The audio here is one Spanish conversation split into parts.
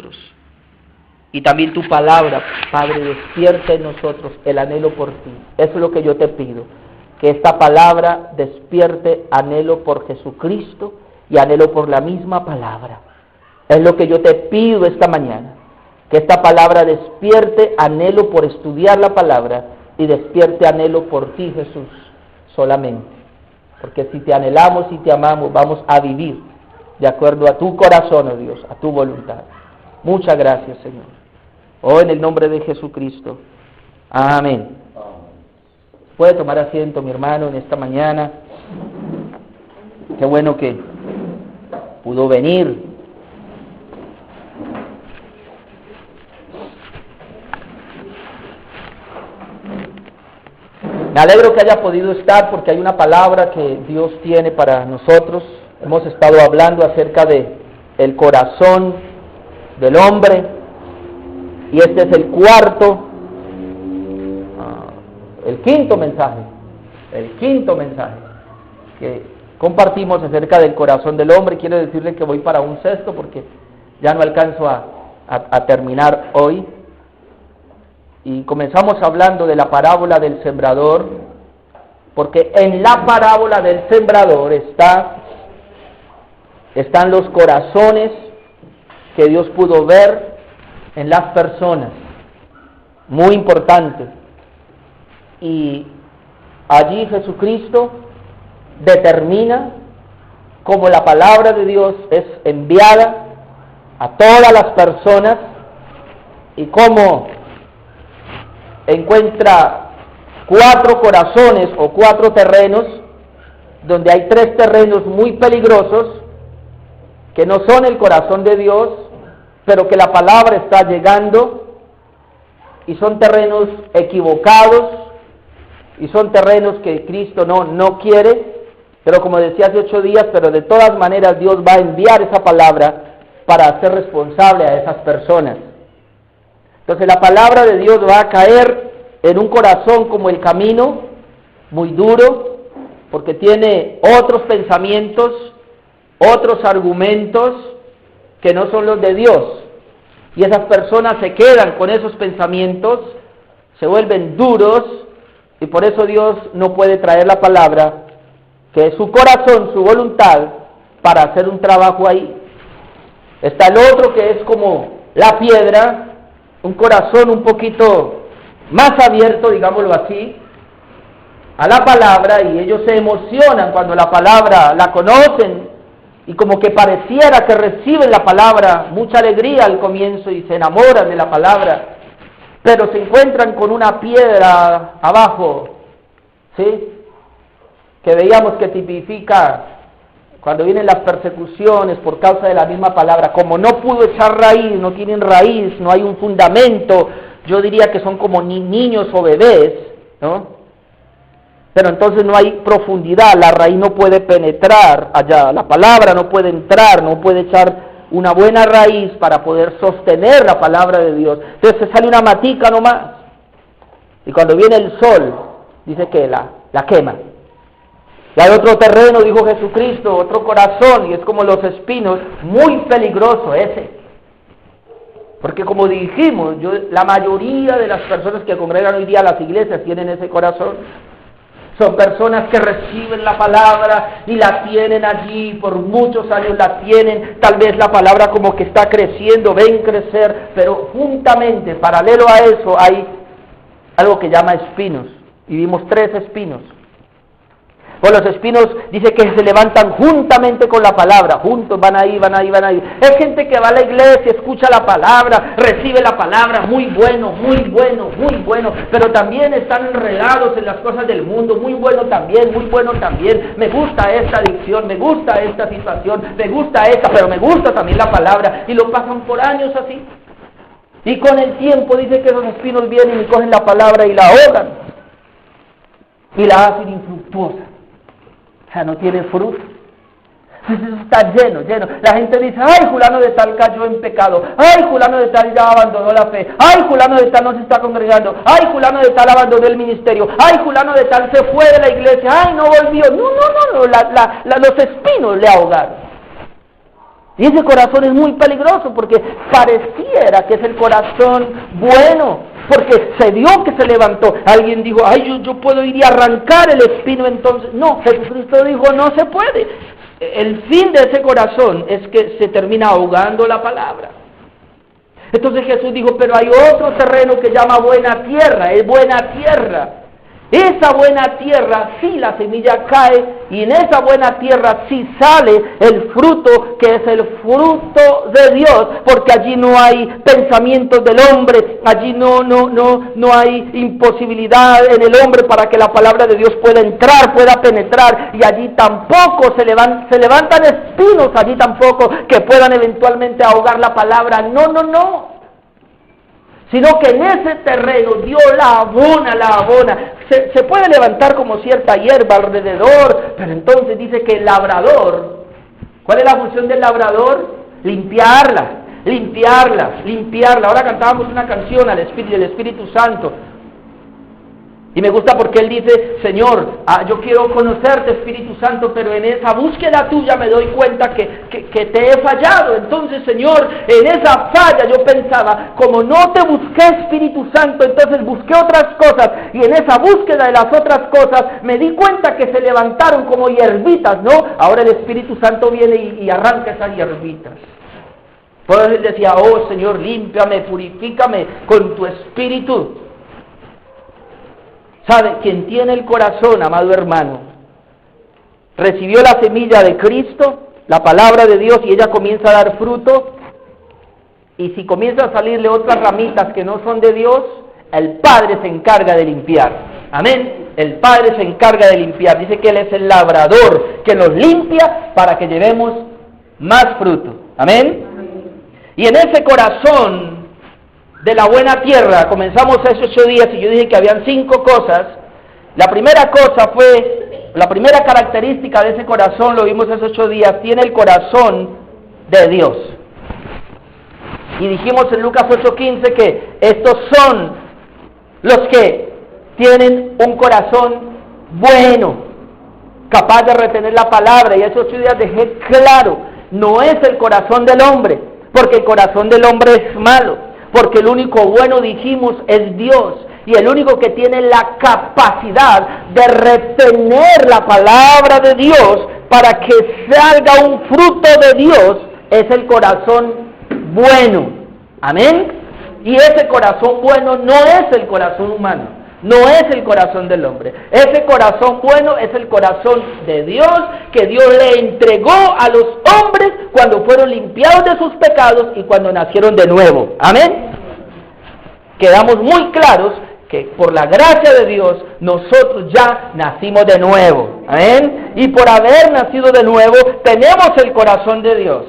nosotros. Y también tu palabra, Padre, despierta en nosotros el anhelo por ti. Eso es lo que yo te pido, que esta palabra despierte anhelo por Jesucristo y anhelo por la misma palabra. Es lo que yo te pido esta mañana, que esta palabra despierte anhelo por estudiar la palabra y despierte anhelo por ti, Jesús, solamente. Porque si te anhelamos y te amamos, vamos a vivir de acuerdo a tu corazón, oh Dios, a tu voluntad. Muchas gracias, Señor. Oh, en el nombre de Jesucristo. Amén. Puede tomar asiento, mi hermano, en esta mañana. Qué bueno que pudo venir. Me alegro que haya podido estar porque hay una palabra que Dios tiene para nosotros. Hemos estado hablando acerca de el corazón del hombre y este es el quinto mensaje que compartimos acerca del corazón del hombre. Quiero decirle que voy para un sexto porque ya no alcanzo a terminar hoy. Y comenzamos hablando de la parábola del sembrador, porque en la parábola del sembrador están los corazones que Dios pudo ver en las personas. Muy importante. Y allí Jesucristo determina cómo la palabra de Dios es enviada a todas las personas y cómo encuentra 4 corazones o 4 terrenos, donde hay 3 terrenos muy peligrosos, que no son el corazón de Dios, pero que la palabra está llegando, y son terrenos equivocados, y son terrenos que Cristo no quiere, pero como decía hace 8 días, pero de todas maneras Dios va a enviar esa palabra para hacer responsable a esas personas. Entonces la palabra de Dios va a caer en un corazón como el camino, muy duro, porque tiene otros pensamientos, otros argumentos que no son los de Dios. Y esas personas se quedan con esos pensamientos, se vuelven duros, y por eso Dios no puede traer la palabra, que es su corazón, su voluntad, para hacer un trabajo ahí. Está el otro que es como la piedra, un corazón un poquito más abierto, digámoslo así, a la palabra, y ellos se emocionan cuando la palabra la conocen, y como que pareciera que reciben la palabra, mucha alegría al comienzo, y se enamoran de la palabra, pero se encuentran con una piedra abajo, ¿sí? Que veíamos que tipifica cuando vienen las persecuciones por causa de la misma palabra. Como no pudo echar raíz, no tienen raíz, no hay un fundamento, yo diría que son como niños o bebés, ¿no? Pero entonces no hay profundidad, la raíz no puede penetrar allá, la palabra no puede entrar, no puede echar una buena raíz para poder sostener la palabra de Dios. Entonces se sale una matica nomás, y cuando viene el sol, dice que la quema. Y hay otro terreno, dijo Jesucristo, otro corazón, y es como los espinos, muy peligroso ese. Porque como dijimos, la mayoría de las personas que congregan hoy día a las iglesias tienen ese corazón. Son personas que reciben la palabra y la tienen allí, por muchos años la tienen, tal vez la palabra como que está creciendo, ven crecer, pero juntamente, paralelo a eso, hay algo que llama espinos, y vimos 3 espinos. Pues los espinos dice que se levantan juntamente con la palabra, juntos van ahí. Es gente que va a la iglesia, escucha la palabra, recibe la palabra, muy bueno, pero también están enredados en las cosas del mundo, muy bueno también, me gusta esta adicción, me gusta esta situación, me gusta esta, pero me gusta también la palabra, y lo pasan por años así. Y con el tiempo dice que esos espinos vienen y cogen la palabra y la ahogan, y la hacen infructuosa. O sea, no tiene fruto. Está lleno. La gente dice, ay, fulano de tal cayó en pecado, ay, fulano de tal ya abandonó la fe, ay, fulano de tal no se está congregando, ay, fulano de tal abandonó el ministerio, ay, fulano de tal se fue de la iglesia, ay, no volvió. No, los espinos le ahogaron. Y ese corazón es muy peligroso porque pareciera que es el corazón bueno, porque se vio que se levantó. Alguien dijo, ay, yo puedo ir y arrancar el espino entonces. No, Jesucristo dijo, no se puede. El fin de ese corazón es que se termina ahogando la palabra. Entonces Jesús dijo, pero hay otro terreno que llama buena tierra, es buena tierra. Esa buena tierra, sí, la semilla cae y en esa buena tierra sí sale el fruto, que es el fruto de Dios, porque allí no hay pensamientos del hombre, allí no hay imposibilidad en el hombre para que la palabra de Dios pueda entrar, pueda penetrar, y allí tampoco se levantan espinos, allí tampoco que puedan eventualmente ahogar la palabra, no. Sino que en ese terreno Dios la abona. Se puede levantar como cierta hierba alrededor, pero entonces dice que el labrador, ¿cuál es la función del labrador? Limpiarla. Ahora cantábamos una canción al Espíritu Santo. Y me gusta porque él dice, Señor, yo quiero conocerte, Espíritu Santo, pero en esa búsqueda tuya me doy cuenta que te he fallado. Entonces, Señor, en esa falla yo pensaba, como no te busqué, Espíritu Santo, entonces busqué otras cosas. Y en esa búsqueda de las otras cosas me di cuenta que se levantaron como hierbitas, ¿no? Ahora el Espíritu Santo viene y arranca esas hierbitas. Por eso él decía, oh Señor, límpiame, purifícame con tu Espíritu. ¿Sabe? Quien tiene el corazón, amado hermano, recibió la semilla de Cristo, la palabra de Dios, y ella comienza a dar fruto, y si comienza a salirle otras ramitas que no son de Dios, el Padre se encarga de limpiar. Amén. El Padre se encarga de limpiar. Dice que Él es el labrador que nos limpia para que llevemos más fruto. Amén. Y en ese corazón de la buena tierra, comenzamos esos 8 días y yo dije que habían 5 cosas. La primera cosa fue, la primera característica de ese corazón, lo vimos esos 8 días, tiene el corazón de Dios. Y dijimos en Lucas 8:15 que estos son los que tienen un corazón bueno, capaz de retener la palabra. Y esos 8 días dejé claro, no es el corazón del hombre, porque el corazón del hombre es malo. Porque el único bueno, dijimos, es Dios. Y el único que tiene la capacidad de retener la palabra de Dios para que salga un fruto de Dios es el corazón bueno. Amén. Y ese corazón bueno no es el corazón humano. No es el corazón del hombre. Ese corazón bueno es el corazón de Dios, que Dios le entregó a los hombres cuando fueron limpiados de sus pecados y cuando nacieron de nuevo. Amén. Quedamos muy claros que por la gracia de Dios nosotros ya nacimos de nuevo. Amén. Y por haber nacido de nuevo tenemos el corazón de Dios.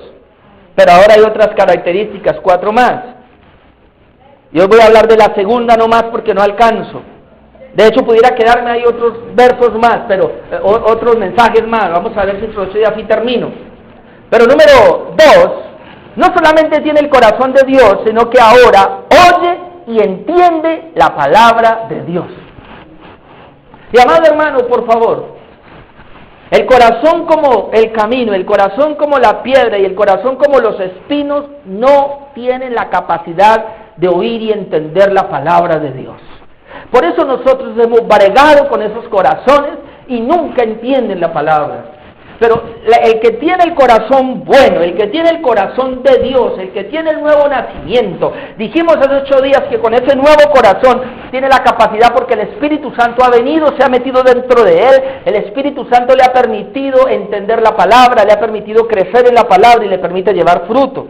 Pero ahora hay otras características, 4 más. Yo voy a hablar de la segunda nomás porque no alcanzo. De hecho, pudiera quedarme ahí otros versos más, pero otros mensajes más. Vamos a ver si introducción así termino. Pero número 2, no solamente tiene el corazón de Dios, sino que ahora oye y entiende la palabra de Dios. Y amado hermano, por favor, el corazón como el camino, el corazón como la piedra y el corazón como los espinos no tienen la capacidad de oír y entender la palabra de Dios. Por eso nosotros hemos bregado con esos corazones y nunca entienden la palabra. Pero el que tiene el corazón bueno, el que tiene el corazón de Dios, el que tiene el nuevo nacimiento, dijimos hace 8 días que con ese nuevo corazón tiene la capacidad porque el Espíritu Santo ha venido, se ha metido dentro de él, el Espíritu Santo le ha permitido entender la palabra, le ha permitido crecer en la palabra y le permite llevar fruto.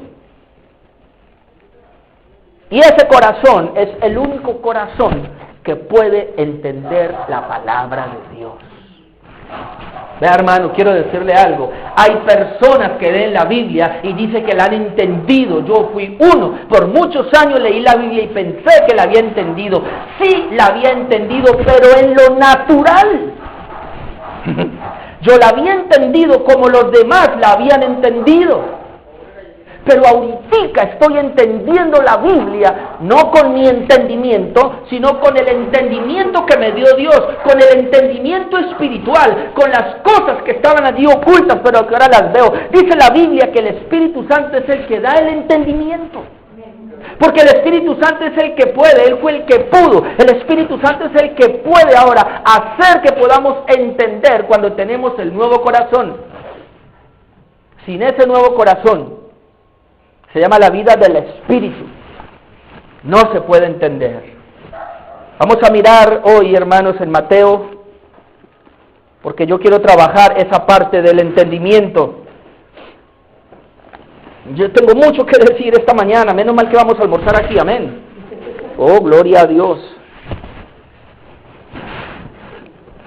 Y ese corazón es el único corazón que puede entender la palabra de Dios. Vea, hermano, quiero decirle algo. Hay personas que leen la Biblia y dicen que la han entendido. Yo fui uno. Por muchos años leí la Biblia y pensé que la había entendido. Sí, la había entendido, pero en lo natural. Yo la había entendido como los demás la habían entendido. Pero ahorita estoy entendiendo la Biblia, no con mi entendimiento, sino con el entendimiento que me dio Dios, con el entendimiento espiritual, con las cosas que estaban allí ocultas, pero que ahora las veo. Dice la Biblia que el Espíritu Santo es el que da el entendimiento. Porque el Espíritu Santo es el que puede, Él fue el que pudo. El Espíritu Santo es el que puede ahora hacer que podamos entender cuando tenemos el nuevo corazón. Sin ese nuevo corazón, se llama la vida del Espíritu, no se puede entender. Vamos a mirar hoy, hermanos, en Mateo, porque yo quiero trabajar esa parte del entendimiento. Yo tengo mucho que decir esta mañana, menos mal que vamos a almorzar aquí, amén. Oh, gloria a Dios.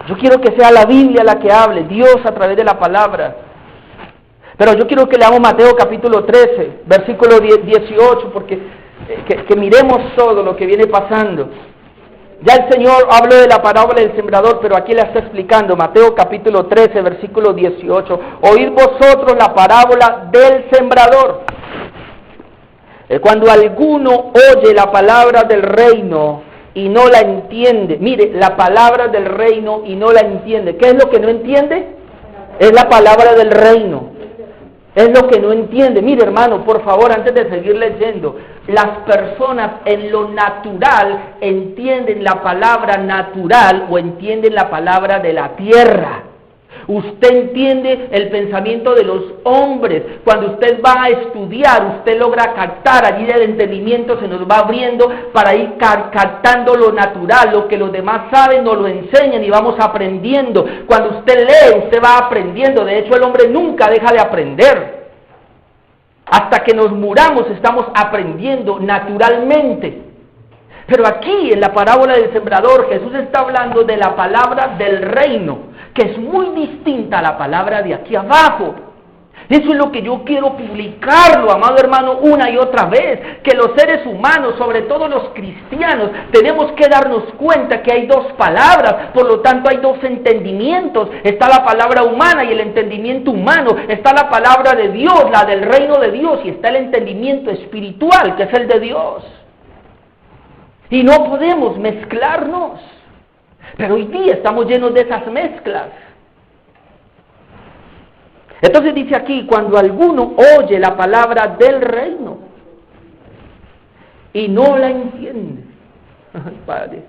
Yo quiero que sea la Biblia la que hable, Dios a través de la palabra. Pero yo quiero que leamos Mateo capítulo 13, versículo 18, porque que miremos todo lo que viene pasando. Ya el Señor habló de la parábola del sembrador, pero aquí la está explicando. Mateo capítulo 13, versículo 18. Oíd vosotros la parábola del sembrador. Cuando alguno oye la palabra del reino y no la entiende. Mire, la palabra del reino y no la entiende. ¿Qué es lo que no entiende? Es la palabra del reino. Es lo que no entiende. Mire, hermano, por favor, antes de seguir leyendo, las personas en lo natural entienden la palabra natural o entienden la palabra de la tierra. Usted entiende el pensamiento de los hombres. Cuando usted va a estudiar, usted logra captar, allí el entendimiento se nos va abriendo para ir captando lo natural, lo que los demás saben, nos lo enseñan y vamos aprendiendo. Cuando usted lee, usted va aprendiendo. De hecho, el hombre nunca deja de aprender. Hasta que nos muramos estamos aprendiendo naturalmente. Pero aquí, en la parábola del sembrador, Jesús está hablando de la palabra del reino, que es muy distinta a la palabra de aquí abajo. Eso es lo que yo quiero publicarlo, amado hermano, una y otra vez, que los seres humanos, sobre todo los cristianos, tenemos que darnos cuenta que hay dos palabras, por lo tanto hay dos entendimientos. Está la palabra humana y el entendimiento humano, está la palabra de Dios, la del reino de Dios, y está el entendimiento espiritual, que es el de Dios. Y no podemos mezclarnos. Pero hoy día estamos llenos de esas mezclas. Entonces dice aquí, cuando alguno oye la palabra del reino y no la entiende, Padre,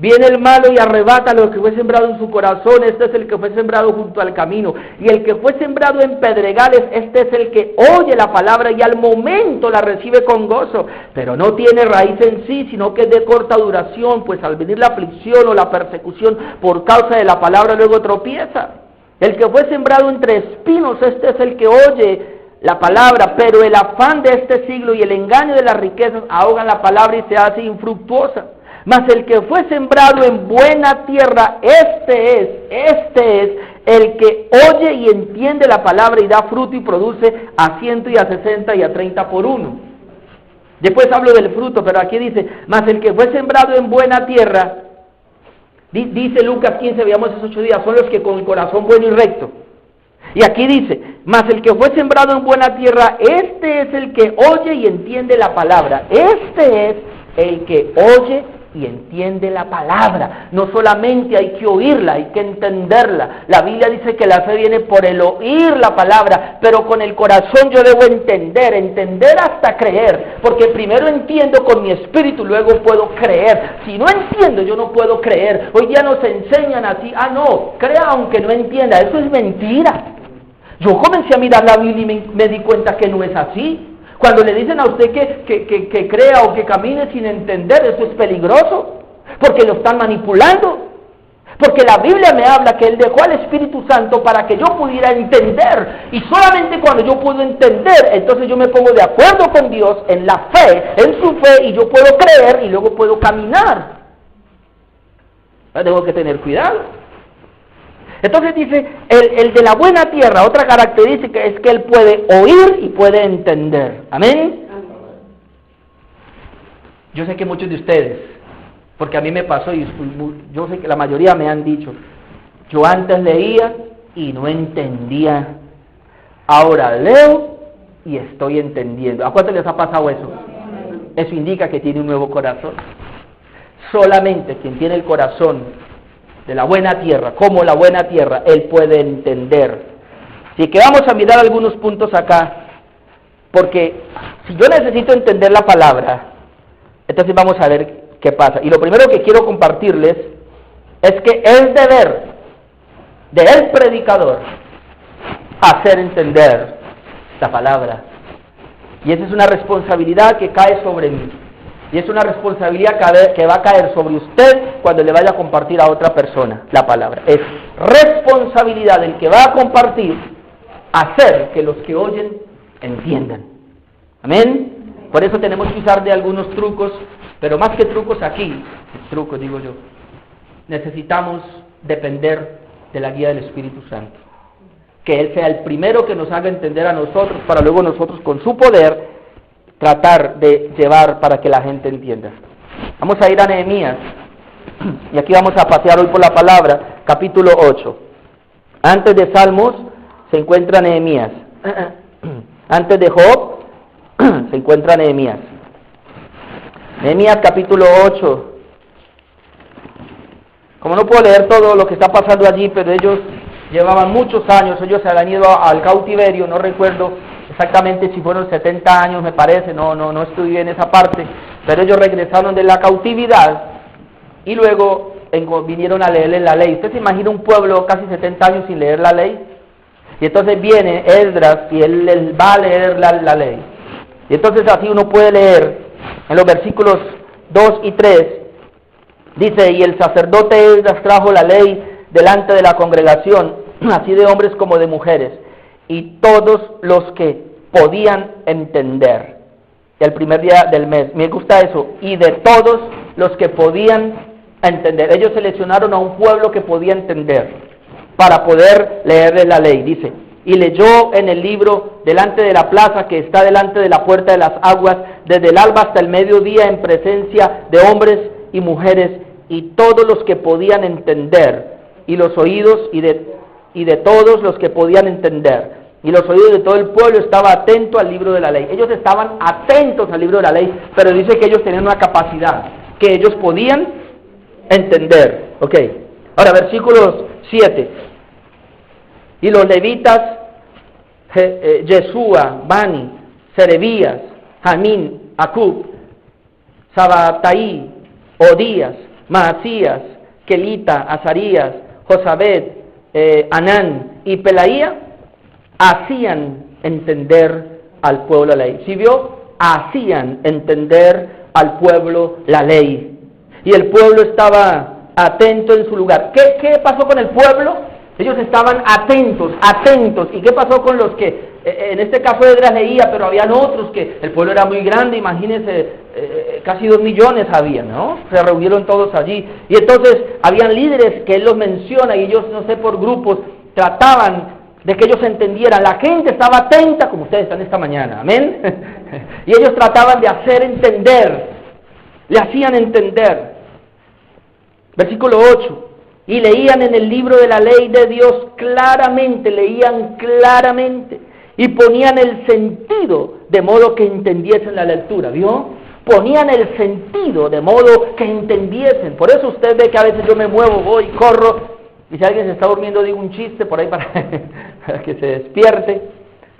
viene el malo y arrebata lo que fue sembrado en su corazón. Este es el que fue sembrado junto al camino. Y el que fue sembrado en pedregales, este es el que oye la palabra y al momento la recibe con gozo, pero no tiene raíz en sí, sino que es de corta duración, pues al venir la aflicción o la persecución por causa de la palabra luego tropieza. El que fue sembrado entre espinos, este es el que oye la palabra, pero el afán de este siglo y el engaño de las riquezas ahogan la palabra y se hace infructuosa. Mas el que fue sembrado en buena tierra, este es el que oye y entiende la palabra y da fruto y produce a 100 y a 60 y a 30 por uno. Después hablo del fruto, pero aquí dice, mas el que fue sembrado en buena tierra, dice Lucas 15, veamos esos 8 días, son los que con el corazón bueno y recto. Y aquí dice, mas el que fue sembrado en buena tierra, este es el que oye y entiende la palabra. Este es el que oye y entiende la palabra. No solamente hay que oírla, hay que entenderla. La Biblia dice que la fe viene por el oír la palabra, pero con el corazón yo debo entender hasta creer, porque primero entiendo con mi espíritu, luego puedo creer. Si no entiendo, yo no puedo creer. Hoy día nos enseñan así, no, crea aunque no entienda, eso es mentira. Yo comencé a mirar la Biblia y me di cuenta que no es así. Cuando le dicen a usted que crea o que camine sin entender, eso es peligroso, porque lo están manipulando. Porque la Biblia me habla que Él dejó al Espíritu Santo para que yo pudiera entender, y solamente cuando yo puedo entender, entonces yo me pongo de acuerdo con Dios en la fe, en su fe, y yo puedo creer y luego puedo caminar. Tengo que tener cuidado. Entonces dice, el de la buena tierra, otra característica es que él puede oír y puede entender. ¿Amén? Yo sé que muchos de ustedes, porque a mí me pasó y yo sé que la mayoría me han dicho, yo antes leía y no entendía, ahora leo y estoy entendiendo. ¿A cuánto les ha pasado eso? Eso indica que tiene un nuevo corazón. Solamente quien tiene el corazón de la buena tierra, como la buena tierra, él puede entender. Así que vamos a mirar algunos puntos acá, porque si yo necesito entender la palabra, entonces vamos a ver qué pasa. Y lo primero que quiero compartirles es que es deber del predicador hacer entender la palabra. Y esa es una responsabilidad que cae sobre mí. Y es una responsabilidad que va a caer sobre usted cuando le vaya a compartir a otra persona la palabra. Es responsabilidad del que va a compartir hacer que los que oyen entiendan. Amén. Por eso tenemos que usar de algunos trucos, pero más que trucos aquí, trucos digo yo, necesitamos depender de la guía del Espíritu Santo. Que Él sea el primero que nos haga entender a nosotros, para luego nosotros con su poder tratar de llevar para que la gente entienda. Vamos a ir a Nehemías, y aquí vamos a pasear hoy por la palabra, capítulo 8. Antes de Salmos se encuentra Nehemías. Antes de Job se encuentra Nehemías. Nehemías capítulo 8. Como no puedo leer todo lo que está pasando allí, pero ellos llevaban muchos años, ellos se habían ido al cautiverio, no recuerdo exactamente si fueron 70 años, me parece, no estudié en esa parte, pero ellos regresaron de la cautividad y luego vinieron a leerles la ley. ¿Usted se imagina un pueblo casi 70 años sin leer la ley? Y entonces viene Esdras y él les va a leer la ley. Y entonces así uno puede leer en los versículos 2 y 3, dice, y el sacerdote Esdras trajo la ley delante de la congregación, así de hombres como de mujeres, y todos los que podían entender. El primer día del mes, me gusta eso, y de todos los que podían entender. Ellos seleccionaron a un pueblo que podía entender para poder leerle la ley, dice, y leyó en el libro delante de la plaza que está delante de la puerta de las aguas, desde el alba hasta el mediodía, en presencia de hombres y mujeres, y todos los que podían entender, y los oídos y de todos los que podían entender, y los oídos de todo el pueblo estaba atento al libro de la ley. Ellos estaban atentos al libro de la ley, pero dice que ellos tenían una capacidad, que ellos podían entender. Ok, ahora versículos 7. Y los levitas, Yeshua, Bani, Serebías, Jamín, Acub, Sabataí, Odías, Maasías, Kelita, Azarías, Josabed, Anán y Pelaía, hacían entender al pueblo la ley. ¿Sí vio? Hacían entender al pueblo la ley. Y el pueblo estaba atento en su lugar. ¿Qué pasó con el pueblo? Ellos estaban atentos. ¿Y qué pasó con los que, en este caso Esdras leía, pero habían otros que el pueblo era muy grande, imagínense, casi 2 millones había, ¿no? Se reunieron todos allí. Y entonces habían líderes que él los menciona y ellos, no sé, por grupos, trataban de que ellos entendieran. La gente estaba atenta, como ustedes están esta mañana, amén. Y ellos trataban de hacer entender, le hacían entender. Versículo 8. Y leían en el libro de la ley de Dios claramente, leían claramente, y ponían el sentido de modo que entendiesen la lectura, ¿vio? Ponían el sentido de modo que entendiesen. Por eso usted ve que a veces yo me muevo, voy, corro, y si alguien se está durmiendo digo un chiste por ahí para que se despierte.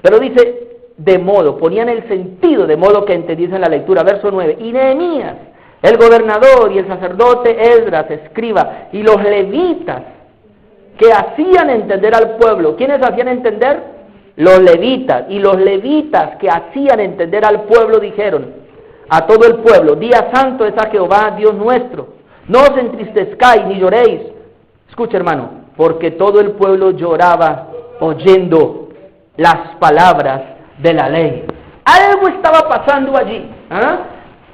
Pero dice, de modo, ponían el sentido de modo que entendiesen la lectura. Verso 9, y Nehemías, el gobernador y el sacerdote Esdras, escriba, y los levitas que hacían entender al pueblo. ¿Quiénes hacían entender? Los levitas. Y los levitas que hacían entender al pueblo dijeron a todo el pueblo, día santo es a Jehová Dios nuestro, no os entristezcáis ni lloréis. Escucha, hermano, porque todo el pueblo lloraba oyendo las palabras de la ley. Algo estaba pasando allí, ¿ah?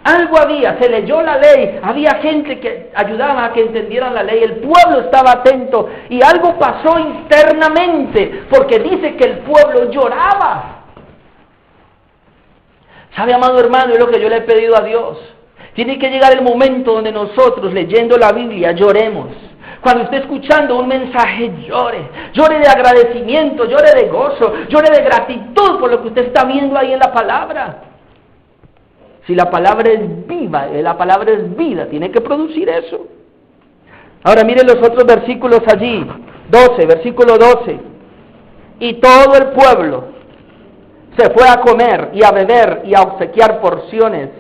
Algo había, se leyó la ley, había gente que ayudaba a que entendieran la ley, el pueblo estaba atento y algo pasó internamente, porque dice que el pueblo lloraba. ¿Sabe, amado hermano? Es lo que yo le he pedido a Dios. Tiene que llegar el momento donde nosotros, leyendo la Biblia, lloremos. Cuando esté escuchando un mensaje, llore. Llore de agradecimiento, llore de gozo, llore de gratitud por lo que usted está viendo ahí en la palabra. Si la palabra es viva, la palabra es vida, tiene que producir eso. Ahora miren los otros versículos allí. 12, versículo 12. Y todo el pueblo se fue a comer y a beber y a obsequiar porciones.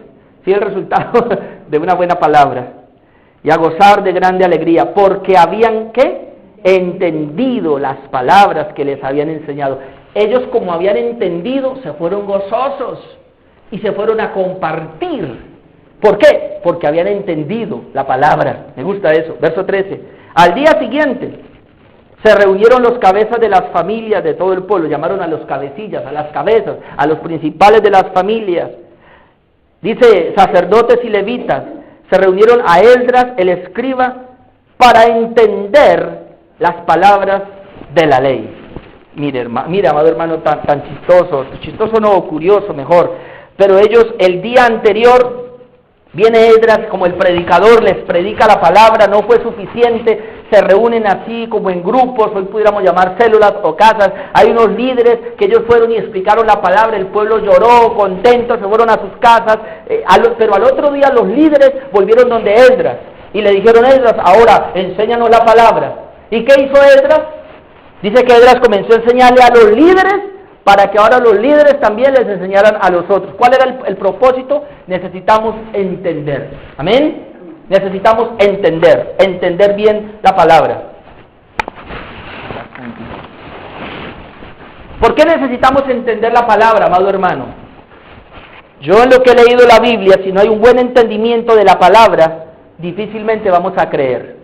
Sí, el resultado de una buena palabra. Y a gozar de grande alegría, porque habían, ¿qué? Entendido las palabras que les habían enseñado. Ellos, como habían entendido, se fueron gozosos y se fueron a compartir. ¿Por qué? Porque habían entendido la palabra. Me gusta eso. Verso 13. Al día siguiente se reunieron los cabezas de las familias de todo el pueblo. Llamaron a los cabecillas, a las cabezas, a los principales de las familias. Dice, sacerdotes y levitas. Se reunieron a Esdras, el escriba, para entender las palabras de la ley. Mira, amado hermano, tan chistoso no, curioso mejor, pero ellos el día anterior, viene Esdras como el predicador, les predica la palabra, no fue suficiente, se reúnen así como en grupos, hoy pudiéramos llamar células o casas, hay unos líderes que ellos fueron y explicaron la palabra, el pueblo lloró, contento, se fueron a sus casas, pero al otro día los líderes volvieron donde Esdras, y le dijeron, Esdras, ahora enséñanos la palabra. ¿Y qué hizo Esdras? Dice que Esdras comenzó a enseñarle a los líderes, para que ahora los líderes también les enseñaran a los otros. ¿Cuál era el propósito? Necesitamos entender. ¿Amén? Necesitamos entender bien la palabra. ¿Por qué necesitamos entender la palabra, amado hermano? Yo en lo que he leído la Biblia, si no hay un buen entendimiento de la palabra, difícilmente vamos a creer.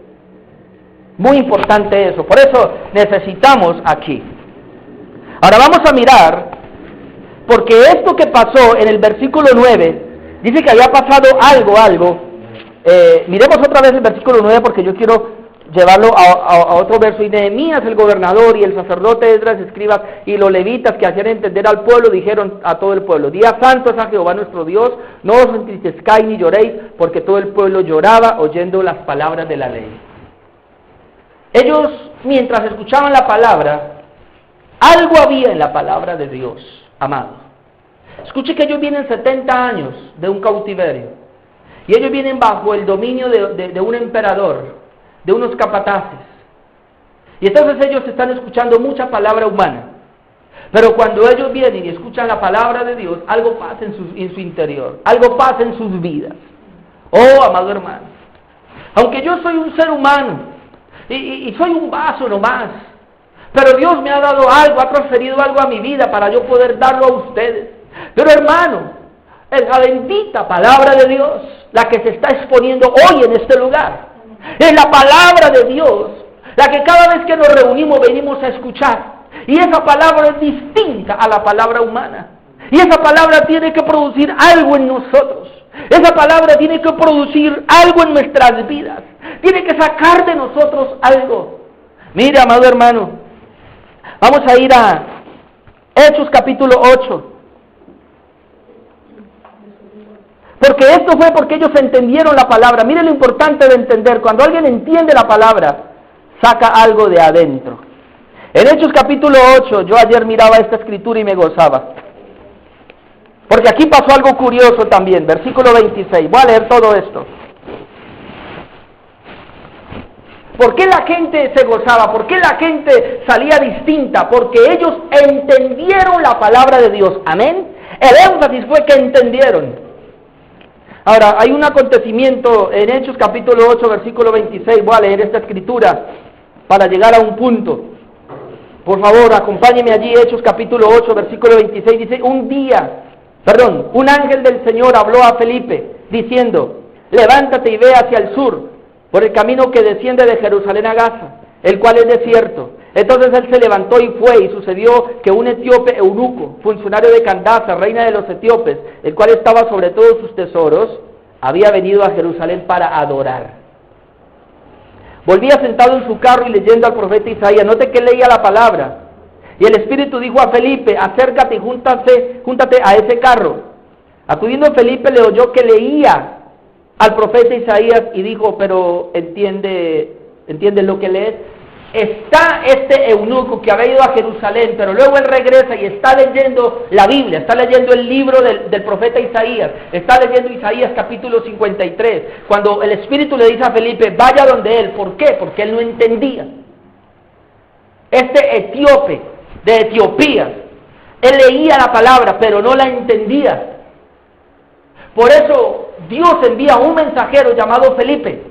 Muy importante eso, por eso necesitamos aquí. Ahora vamos a mirar, porque esto que pasó en el versículo 9, dice que había pasado algo. Miremos otra vez el versículo 9 porque yo quiero llevarlo a otro verso. Y Nehemías, el gobernador, y el sacerdote Esdras, escribas, y los levitas que hacían entender al pueblo, dijeron a todo el pueblo, día santo es a Jehová nuestro Dios, no os entristezcáis ni lloréis, porque todo el pueblo lloraba oyendo las palabras de la ley. Ellos, mientras escuchaban la palabra, algo había en la palabra de Dios, amado. Escuche que ellos vienen 70 años de un cautiverio, y ellos vienen bajo el dominio de un emperador, de unos capataces. Y entonces ellos están escuchando mucha palabra humana. Pero cuando ellos vienen y escuchan la palabra de Dios, algo pasa en su interior, algo pasa en sus vidas. Oh, amado hermano, aunque yo soy un ser humano, y soy un vaso nomás, pero Dios me ha dado algo, ha transferido algo a mi vida para yo poder darlo a ustedes. Pero hermano, es la bendita palabra de Dios la que se está exponiendo hoy en este lugar. Es la palabra de Dios la que cada vez que nos reunimos venimos a escuchar. Y esa palabra es distinta a la palabra humana. Y esa palabra tiene que producir algo en nosotros. Esa palabra tiene que producir algo en nuestras vidas. Tiene que sacar de nosotros algo. Mire, amado hermano, vamos a ir a Hechos capítulo 8. Porque esto fue porque ellos entendieron la palabra. Mire lo importante de entender. Cuando alguien entiende la palabra, saca algo de adentro. En Hechos capítulo 8, yo ayer miraba esta escritura y me gozaba. Porque aquí pasó algo curioso también. Versículo 26. Voy a leer todo esto. ¿Por qué la gente se gozaba? ¿Por qué la gente salía distinta? Porque ellos entendieron la palabra de Dios. Amén. El énfasis fue que entendieron. Ahora, hay un acontecimiento en Hechos capítulo 8, versículo 26. Voy a leer esta escritura para llegar a un punto. Por favor, acompáñeme allí, Hechos capítulo 8, versículo 26. Dice, un ángel del Señor habló a Felipe, diciendo, levántate y ve hacia el sur, por el camino que desciende de Jerusalén a Gaza, el cual es desierto. Entonces él se levantó y fue, y sucedió que un etíope eunuco, funcionario de Candace, reina de los etíopes, el cual estaba sobre todos sus tesoros, había venido a Jerusalén para adorar. Volvía sentado en su carro y leyendo al profeta Isaías. Note que leía la palabra. Y el Espíritu dijo a Felipe, acércate y júntate a ese carro. Acudiendo Felipe le oyó que leía al profeta Isaías y dijo, pero entiende ¿entiendes lo que lees? Está este eunuco que había ido a Jerusalén, pero luego él regresa y está leyendo la Biblia, está leyendo el libro del profeta Isaías, está leyendo Isaías capítulo 53, cuando el Espíritu le dice a Felipe, vaya donde él. ¿Por qué? Porque él no entendía. Este etíope de Etiopía, él leía la palabra, pero no la entendía. Por eso Dios envía un mensajero llamado Felipe.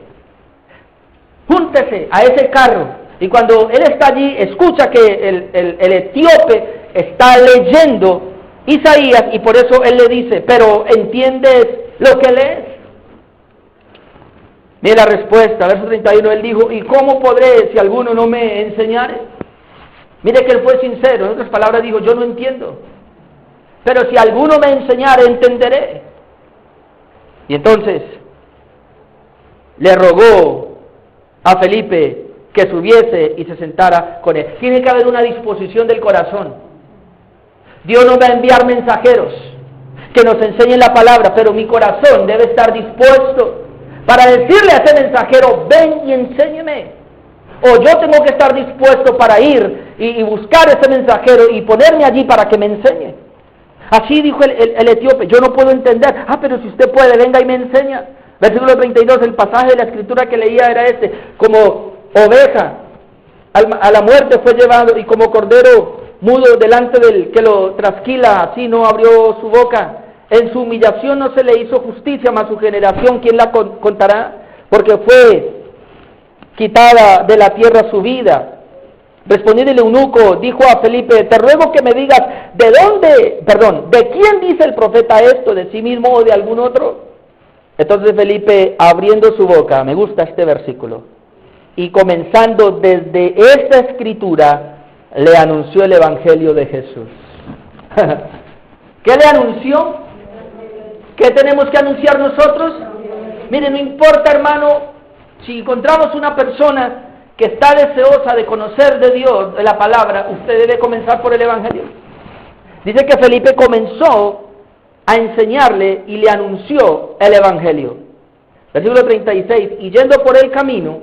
Júntese a ese carro. Y cuando él está allí, escucha que el etíope está leyendo Isaías, y por eso él le dice, ¿pero entiendes lo que lees? Mire la respuesta, verso 31, él dijo, ¿y cómo podré si alguno no me enseñare? Mire que él fue sincero, en otras palabras dijo, yo no entiendo, pero si alguno me enseñare, entenderé. Y entonces le rogó a Felipe que subiese y se sentara con él. Tiene que haber una disposición del corazón. Dios nos va a enviar mensajeros que nos enseñen la palabra, pero mi corazón debe estar dispuesto para decirle a ese mensajero, ven y enséñeme. O yo tengo que estar dispuesto para ir y buscar a ese mensajero y ponerme allí para que me enseñe. Así dijo el etíope, yo no puedo entender. Pero si usted puede, venga y me enseña. Versículo 32, el pasaje de la escritura que leía era este, como oveja a la muerte fue llevado, y como cordero mudo delante del que lo trasquila, así no abrió su boca. En su humillación no se le hizo justicia, mas su generación, ¿quién la contará? Porque fue quitada de la tierra su vida. Respondiendo el eunuco, dijo a Felipe, te ruego que me digas, ¿de quién dice el profeta esto? ¿De sí mismo o de algún otro? Entonces Felipe, abriendo su boca, me gusta este versículo, y comenzando desde esta escritura, le anunció el evangelio de Jesús. ¿Qué le anunció? ¿Qué tenemos que anunciar nosotros? Mire, no importa, hermano, si encontramos una persona que está deseosa de conocer de Dios, de la palabra, usted debe comenzar por el evangelio. Dice que Felipe comenzó a enseñarle y le anunció el evangelio. Versículo 36, y yendo por el camino,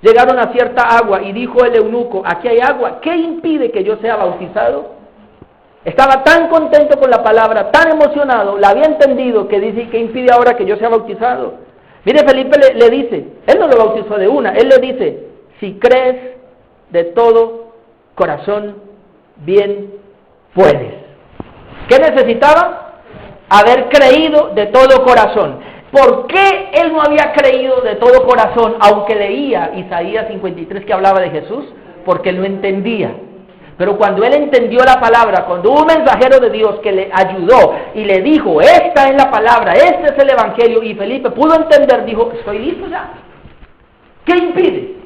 llegaron a cierta agua, y dijo el eunuco, aquí hay agua, ¿qué impide que yo sea bautizado? Estaba tan contento con la palabra, tan emocionado, la había entendido, que dice, ¿qué impide ahora que yo sea bautizado? Mire, Felipe le dice, él no lo bautizó de una, él le dice, si crees de todo corazón, bien puedes. ¿Qué necesitaba? Haber creído de todo corazón. ¿Por qué él no había creído de todo corazón, aunque leía Isaías 53 que hablaba de Jesús? Porque él no entendía. Pero cuando él entendió la palabra, cuando hubo un mensajero de Dios que le ayudó y le dijo, esta es la palabra, este es el evangelio, y Felipe pudo entender, dijo, estoy listo ya. ¿Qué impide?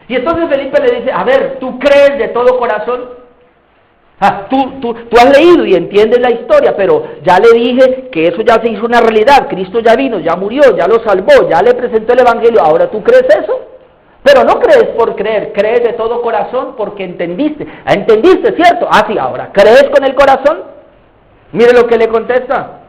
Y entonces Felipe le dice, a ver, ¿tú crees de todo corazón? Tú has leído y entiendes la historia, pero ya le dije que eso ya se hizo una realidad. Cristo ya vino, ya murió, ya lo salvó, ya le presentó el evangelio. ¿Ahora tú crees eso? Pero no crees por creer, crees de todo corazón porque entendiste. ¿Entendiste, cierto? Sí, ahora, ¿crees con el corazón? Mire lo que le contesta.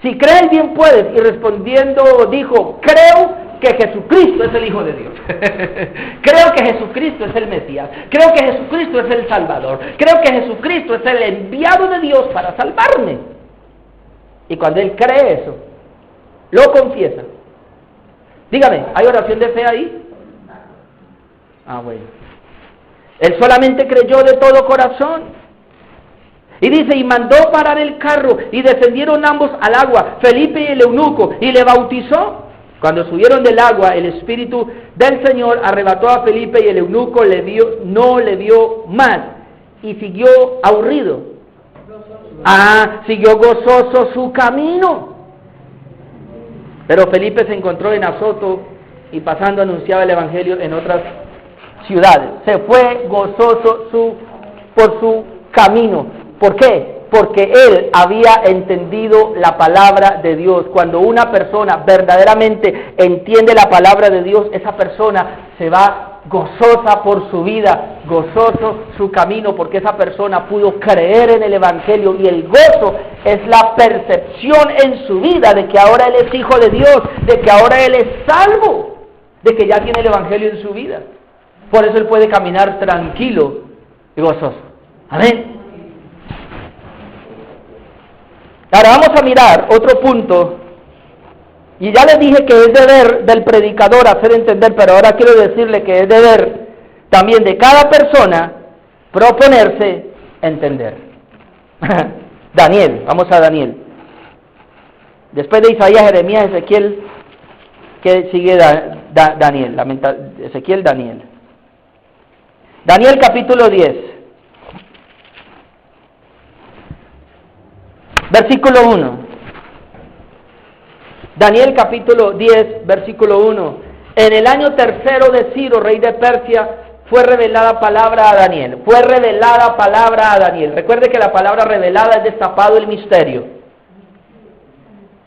Si crees, bien puedes. Y respondiendo dijo, creo que Jesucristo es el Hijo de Dios. Creo que Jesucristo es el Mesías. Creo que Jesucristo es el Salvador. Creo que Jesucristo es el enviado de Dios para salvarme. Y cuando él cree eso, lo confiesa. Dígame, ¿hay oración de fe ahí? Bueno. Él solamente creyó de todo corazón. Y dice, y mandó parar el carro, y descendieron ambos al agua, Felipe y el eunuco, y le bautizó. Cuando subieron del agua, el Espíritu del Señor arrebató a Felipe, y el eunuco no le vio más, y siguió aburrido. Siguió gozoso su camino. Pero Felipe se encontró en Azoto, y pasando anunciaba el evangelio en otras ciudades. Se fue gozoso por su camino. ¿Por qué? Porque él había entendido la palabra de Dios. Cuando una persona verdaderamente entiende la palabra de Dios, esa persona se va gozosa por su vida, gozoso su camino, porque esa persona pudo creer en el evangelio, y el gozo es la percepción en su vida de que ahora él es hijo de Dios, de que ahora él es salvo. de que ya tiene el Evangelio en su vida. Por eso él puede caminar tranquilo y gozoso. Amén. Ahora vamos a mirar otro punto. Y ya les dije que es deber del predicador hacer entender, pero ahora quiero decirle que es deber también de cada persona proponerse entender. Daniel, vamos a Daniel. Después de Isaías, Jeremías, Ezequiel, ¿qué sigue Daniel? Ezequiel, Daniel. Daniel capítulo 10. Versículo 1. Daniel capítulo 10, versículo 1. En el año tercero de Ciro, rey de Persia, fue revelada palabra a Daniel. Fue revelada palabra a Daniel. Recuerde que la palabra revelada es destapado el misterio.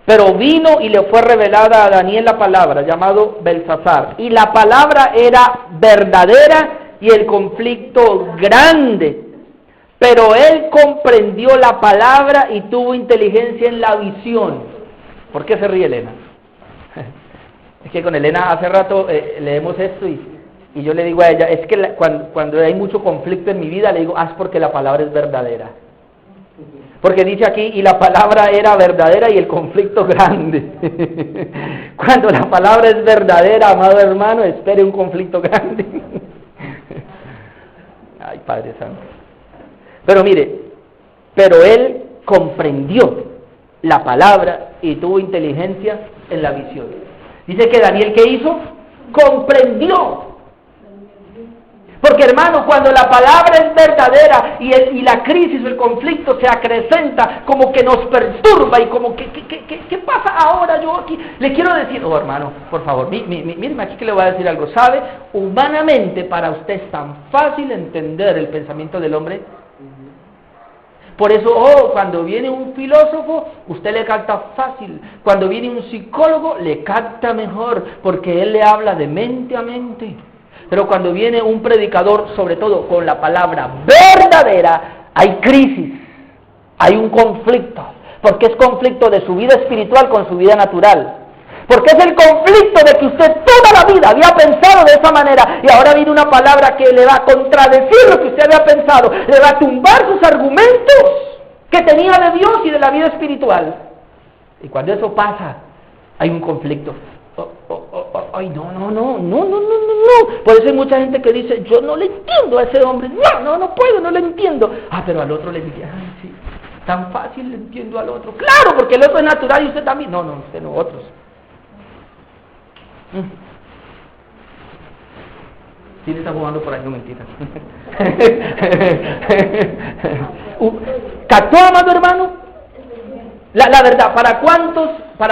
Pero vino y le fue revelada a Daniel la palabra, llamado Belsasar. Y la palabra era verdadera y el conflicto grande. Pero él comprendió la palabra y tuvo inteligencia en la visión. ¿Por qué se ríe Elena? Es que con Elena hace rato leemos esto y yo le digo a ella, es que cuando hay mucho conflicto en mi vida, le digo, es porque la palabra es verdadera. Porque dice aquí, y la palabra era verdadera y el conflicto grande. Cuando la palabra es verdadera, amado hermano, espere un conflicto grande. Ay, Padre Santo. Pero mire, pero él comprendió la palabra y tuvo inteligencia en la visión. Dice que Daniel, ¿qué hizo? Comprendió. Porque hermano, cuando la palabra es verdadera y la crisis o el conflicto se acrecenta, como que nos perturba y como que, ¿qué pasa ahora yo aquí? Le quiero decir, hermano, por favor, míreme aquí que le voy a decir algo. ¿Sabe? Humanamente para usted es tan fácil entender el pensamiento del hombre. Por eso, cuando viene un filósofo, usted le capta fácil. Cuando viene un psicólogo, le capta mejor, porque él le habla de mente a mente. Pero cuando viene un predicador, sobre todo con la palabra verdadera, hay crisis, hay un conflicto. Porque es conflicto de su vida espiritual con su vida natural. Porque es el conflicto de que usted toda la vida había pensado de esa manera y ahora viene una palabra que le va a contradecir lo que usted había pensado, le va a tumbar sus argumentos que tenía de Dios y de la vida espiritual. Y cuando eso pasa, hay un conflicto. Ay, no. Por eso hay mucha gente que dice, yo no le entiendo a ese hombre, no puedo, no le entiendo. Pero al otro le dice, ay, sí, tan fácil le entiendo al otro. Claro, porque el otro es natural y usted también. No, usted no, otros. Sí le está jugando por ahí, no mentira. ¿Captó, amado hermano? La verdad, ¿para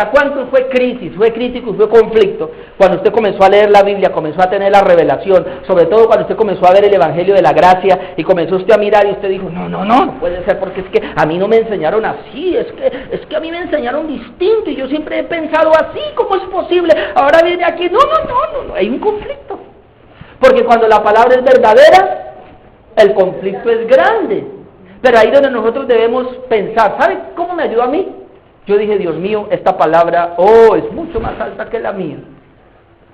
cuántos fue crisis, fue crítico, fue conflicto? Cuando usted comenzó a leer la Biblia, comenzó a tener la revelación, sobre todo cuando usted comenzó a ver el Evangelio de la Gracia y comenzó usted a mirar y usted dijo, no puede ser, porque es que a mí no me enseñaron así, es que a mí me enseñaron distinto y yo siempre he pensado así, ¿cómo es posible? Ahora viene aquí, no, hay un conflicto. Porque cuando la palabra es verdadera, el conflicto es grande. Pero ahí donde nosotros debemos pensar, ¿sabe cómo me ayudó a mí? Yo dije, Dios mío, esta palabra, es mucho más alta que la mía.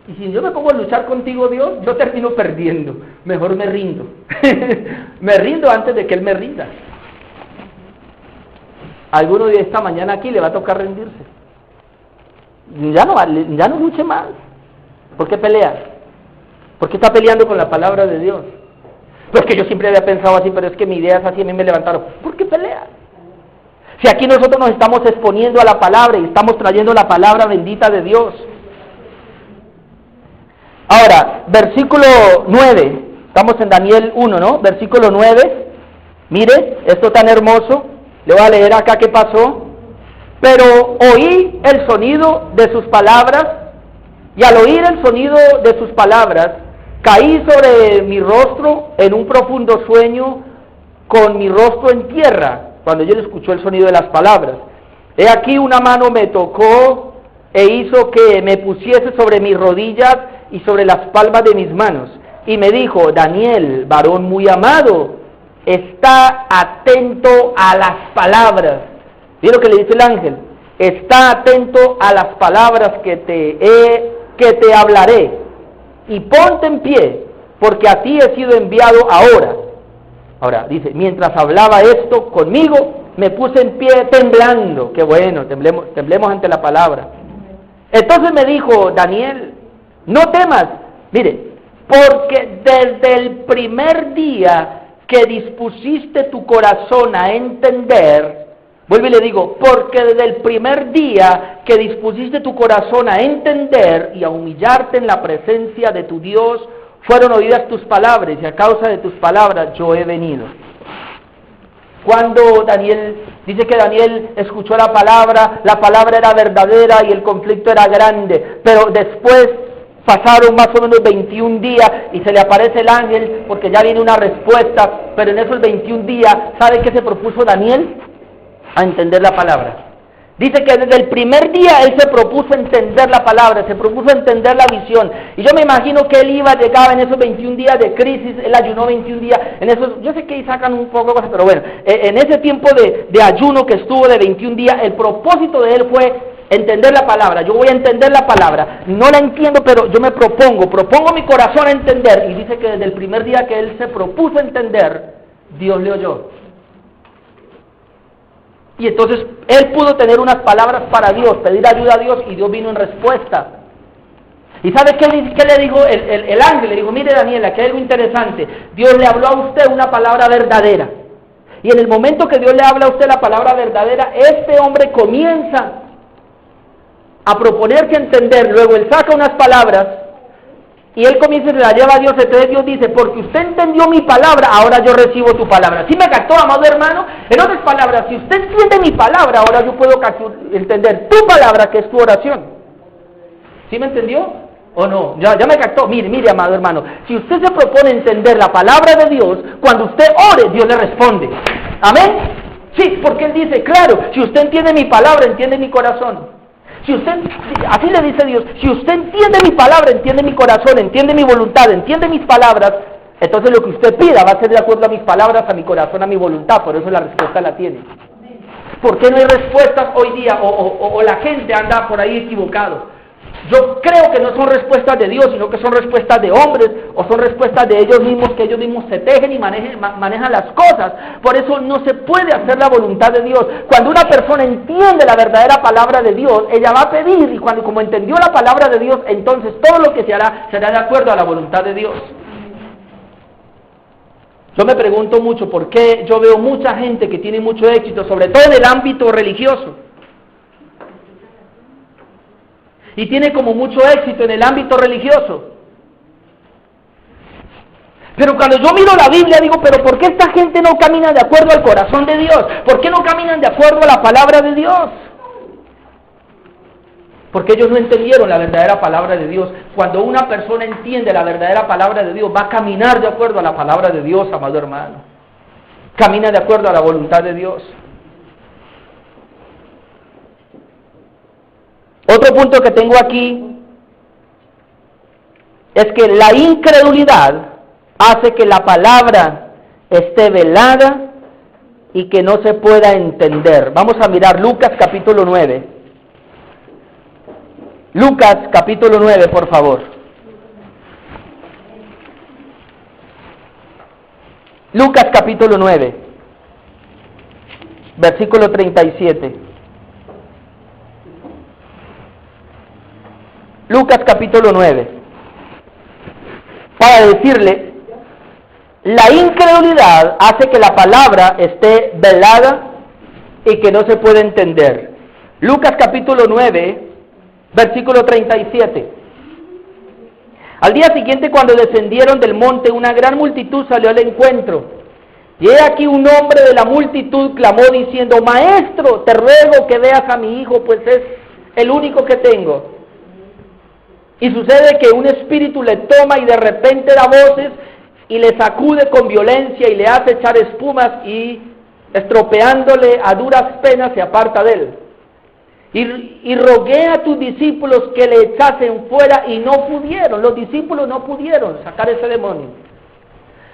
Y si yo me pongo a luchar contigo, Dios, yo termino perdiendo. Mejor me rindo. Me rindo antes de que Él me rinda. Alguno de esta mañana aquí le va a tocar rendirse. Ya no luche más. ¿Por qué pelea? ¿Por qué está peleando con la palabra de Dios? Pues que yo siempre había pensado así, pero es que mi idea es así, a mí me levantaron. ¿Por qué pelea? Si aquí nosotros nos estamos exponiendo a la palabra y estamos trayendo la palabra bendita de Dios. Ahora, versículo 9, estamos en Daniel 1, ¿no? Versículo 9, mire, esto tan hermoso, le voy a leer acá qué pasó. Pero oí el sonido de sus palabras, y al oír el sonido de sus palabras, caí sobre mi rostro en un profundo sueño, con mi rostro en tierra, cuando yo escuché el sonido de las palabras. He aquí una mano me tocó e hizo que me pusiese sobre mis rodillas y sobre las palmas de mis manos. Y me dijo, Daniel, varón muy amado, está atento a las palabras. ¿Vieron lo que le dice el ángel? Está atento a las palabras que te hablaré. y ponte en pie, porque a ti he sido enviado ahora. Ahora, dice, mientras hablaba esto conmigo, me puse en pie temblando. Qué bueno, temblemos ante la palabra. Entonces me dijo, Daniel, no temas, mire, porque desde el primer día que dispusiste tu corazón a entender, vuelvo y le digo, porque desde el primer día que dispusiste tu corazón a entender y a humillarte en la presencia de tu Dios, fueron oídas tus palabras, y a causa de tus palabras yo he venido. Cuando Daniel, dice que Daniel escuchó la palabra era verdadera y el conflicto era grande, pero después pasaron más o menos 21 días y se le aparece el ángel porque ya viene una respuesta, pero en esos 21 días, ¿sabe qué se propuso Daniel? A entender la palabra. Dice que desde el primer día él se propuso entender la palabra, se propuso entender la visión. Y yo me imagino que él llegaba en esos 21 días de crisis, él ayunó 21 días, yo sé que ahí sacan un poco de cosas, pero bueno, en ese tiempo de ayuno que estuvo de 21 días, el propósito de él fue entender la palabra. Yo voy a entender la palabra, no la entiendo, pero yo me propongo mi corazón a entender. Y dice que desde el primer día que él se propuso entender, Dios le oyó. Y entonces él pudo tener unas palabras para Dios, pedir ayuda a Dios, y Dios vino en respuesta. ¿Y sabe qué le dijo el ángel? Le dijo, mire Daniel, aquí hay algo interesante. Dios le habló a usted una palabra verdadera. Y en el momento que Dios le habla a usted la palabra verdadera, este hombre comienza a proponerse a entender. Luego él saca unas palabras y él comienza y se la lleva a Dios. Entonces Dios dice, porque usted entendió mi palabra, ahora yo recibo tu palabra. ¿Sí me captó, amado hermano? En otras palabras, si usted entiende mi palabra, ahora yo puedo entender tu palabra, que es tu oración. ¿Sí me entendió? ¿O no? Ya me captó. Mire, amado hermano, si usted se propone entender la palabra de Dios, cuando usted ore, Dios le responde. ¿Amén? Sí, porque él dice, claro, si usted entiende mi palabra, entiende mi corazón. Si usted, así le dice Dios, si usted entiende mi palabra, entiende mi corazón, entiende mi voluntad, entiende mis palabras, entonces lo que usted pida va a ser de acuerdo a mis palabras, a mi corazón, a mi voluntad. Por eso la respuesta la tiene. ¿Por qué no hay respuestas hoy día? O la gente anda por ahí equivocado. Yo creo que no son respuestas de Dios, sino que son respuestas de hombres, o son respuestas de ellos mismos, que ellos mismos se tejen y manejan las cosas. Por eso no se puede hacer la voluntad de Dios. Cuando una persona entiende la verdadera palabra de Dios, ella va a pedir, y como entendió la palabra de Dios, entonces todo lo que se hará será de acuerdo a la voluntad de Dios. Yo me pregunto mucho por qué yo veo mucha gente que tiene mucho éxito, sobre todo en el ámbito religioso, y tiene como mucho éxito en el ámbito religioso. Pero cuando yo miro la Biblia digo, pero ¿por qué esta gente no camina de acuerdo al corazón de Dios? ¿Por qué no caminan de acuerdo a la palabra de Dios? Porque ellos no entendieron la verdadera palabra de Dios. Cuando una persona entiende la verdadera palabra de Dios, va a caminar de acuerdo a la palabra de Dios, amado hermano. Camina de acuerdo a la voluntad de Dios. Otro punto que tengo aquí es que la incredulidad hace que la palabra esté velada y que no se pueda entender. Vamos a mirar Lucas capítulo 9. Lucas capítulo 9, por favor. Lucas capítulo 9, versículo 37. Lucas capítulo 9. Para decirle, la incredulidad hace que la palabra esté velada y que no se puede entender. Lucas capítulo 9, versículo 37. Al día siguiente, cuando descendieron del monte, una gran multitud salió al encuentro. Y he aquí un hombre de la multitud clamó diciendo, Maestro, te ruego que veas a mi hijo, pues es el único que tengo. Y sucede que un espíritu le toma y de repente da voces y le sacude con violencia y le hace echar espumas y, estropeándole a duras penas, se aparta de él. Y rogué a tus discípulos que le echasen fuera y no pudieron. Los discípulos no pudieron sacar ese demonio.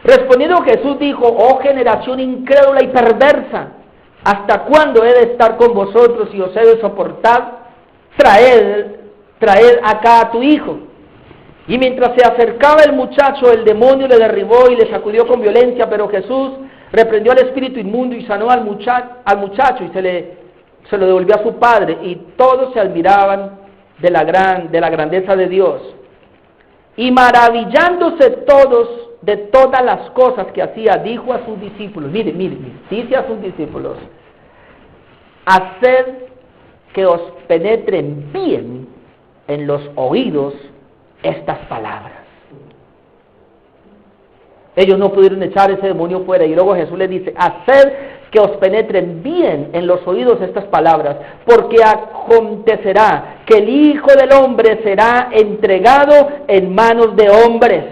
Respondiendo Jesús dijo, oh generación incrédula y perversa, ¿hasta cuándo he de estar con vosotros y os he de soportar? Traed acá a tu hijo. Y mientras se acercaba el muchacho, el demonio le derribó y le sacudió con violencia, pero Jesús reprendió al espíritu inmundo y sanó al muchacho y se lo devolvió a su padre, y todos se admiraban de la grandeza de Dios. Y maravillándose todos de todas las cosas que hacía, dijo a sus discípulos, mire, dice a sus discípulos: haced que os penetren bien en los oídos estas palabras. Ellos no pudieron echar ese demonio fuera, y luego Jesús les dice: haced que os penetren bien en los oídos estas palabras, porque acontecerá que el Hijo del Hombre será entregado en manos de hombres.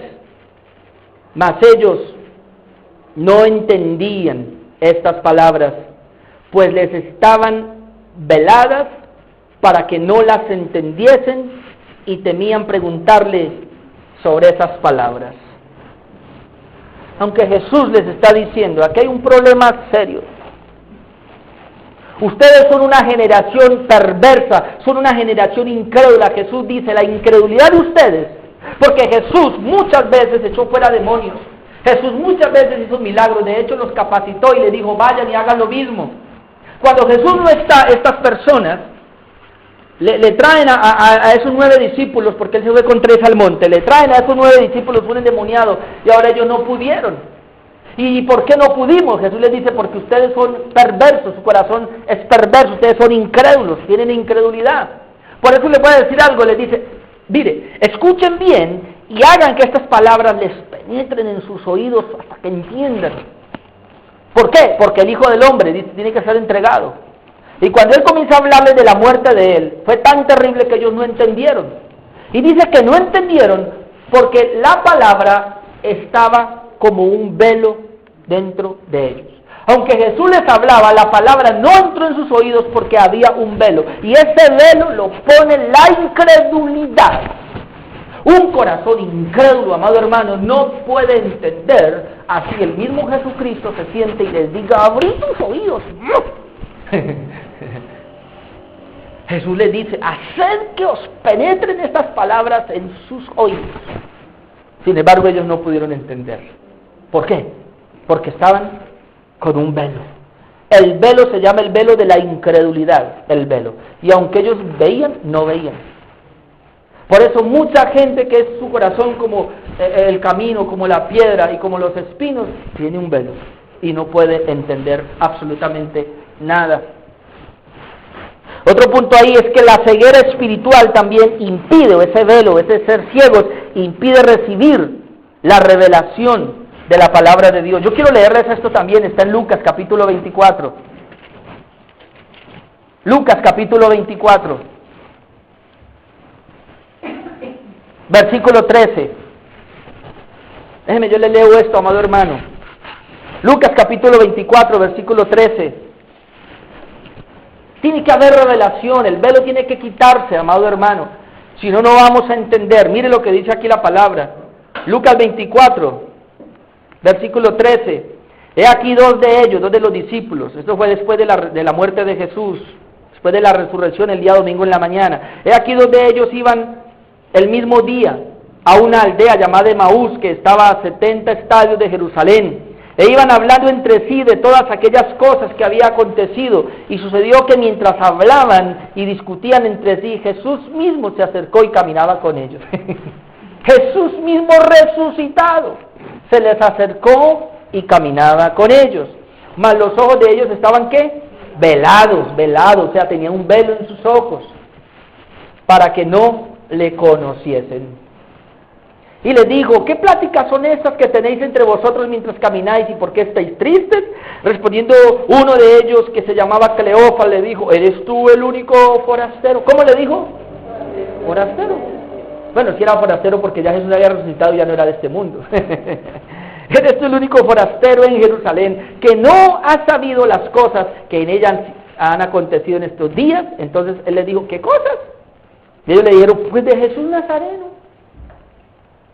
Mas ellos no entendían estas palabras, pues les estaban veladas para que no las entendiesen, y temían preguntarle sobre esas palabras. Aunque Jesús les está diciendo, aquí hay un problema serio. Ustedes son una generación perversa, son una generación incrédula. Jesús dice, la incredulidad de ustedes, porque Jesús muchas veces echó fuera demonios. Jesús muchas veces hizo milagros, de hecho los capacitó y les dijo, vayan y hagan lo mismo. Cuando Jesús no está, estas personas le traen a esos 9 discípulos, porque él se fue con 3 al monte, le traen a esos 9 discípulos un endemoniado, y ahora ellos no pudieron. ¿Y por qué no pudimos? Jesús les dice, porque ustedes son perversos, su corazón es perverso, ustedes son incrédulos, tienen incredulidad. Por eso les voy a decir algo, les dice, mire, escuchen bien y hagan que estas palabras les penetren en sus oídos hasta que entiendan. ¿Por qué? Porque el Hijo del Hombre tiene que ser entregado. Y cuando él comienza a hablarles de la muerte de él, fue tan terrible que ellos no entendieron. Y dice que no entendieron porque la palabra estaba como un velo dentro de ellos. Aunque Jesús les hablaba, la palabra no entró en sus oídos porque había un velo. Y ese velo lo pone la incredulidad. Un corazón incrédulo, amado hermano, no puede entender. Así el mismo Jesucristo se siente y les diga, abrid tus oídos. Jesús les dice, haced que os penetren estas palabras en sus oídos. Sin embargo, ellos no pudieron entender. ¿Por qué? Porque estaban con un velo. El velo se llama el velo de la incredulidad, el velo. Y aunque ellos veían, no veían. Por eso mucha gente que es su corazón como el camino, como la piedra y como los espinos, tiene un velo y no puede entender absolutamente nada. Otro punto ahí es que la ceguera espiritual también impide, o ese velo, ese ser ciegos, impide recibir la revelación de la palabra de Dios. Yo quiero leerles esto también, está en Lucas capítulo 24. Lucas capítulo 24, versículo 13. Déjeme, yo le leo esto, amado hermano. Lucas capítulo 24, versículo 13. Tiene que haber revelación, el velo tiene que quitarse, amado hermano. Si no, no vamos a entender. Mire lo que dice aquí la palabra. Lucas 24, versículo 13. He aquí 2 de ellos, 2 de los discípulos. Esto fue después de la muerte de Jesús, después de la resurrección el día domingo en la mañana. He aquí 2 de ellos iban el mismo día a una aldea llamada Emaús, que estaba a 70 estadios de Jerusalén. E iban hablando entre sí de todas aquellas cosas que había acontecido. Y sucedió que mientras hablaban y discutían entre sí, Jesús mismo se acercó y caminaba con ellos. Jesús mismo resucitado se les acercó y caminaba con ellos. Mas los ojos de ellos estaban, ¿qué? Velados, o sea, tenían un velo en sus ojos, para que no le conociesen. Y les digo, ¿qué pláticas son estas que tenéis entre vosotros mientras camináis, y por qué estáis tristes? Respondiendo uno de ellos, que se llamaba Cleofas, le dijo, ¿eres tú el único forastero? ¿Cómo le dijo? Forastero. Bueno, si era forastero porque ya Jesús había resucitado y ya no era de este mundo. Eres tú el único forastero en Jerusalén que no ha sabido las cosas que en ella han acontecido en estos días. Entonces él les dijo, ¿qué cosas? Y ellos le dijeron, pues de Jesús Nazareno.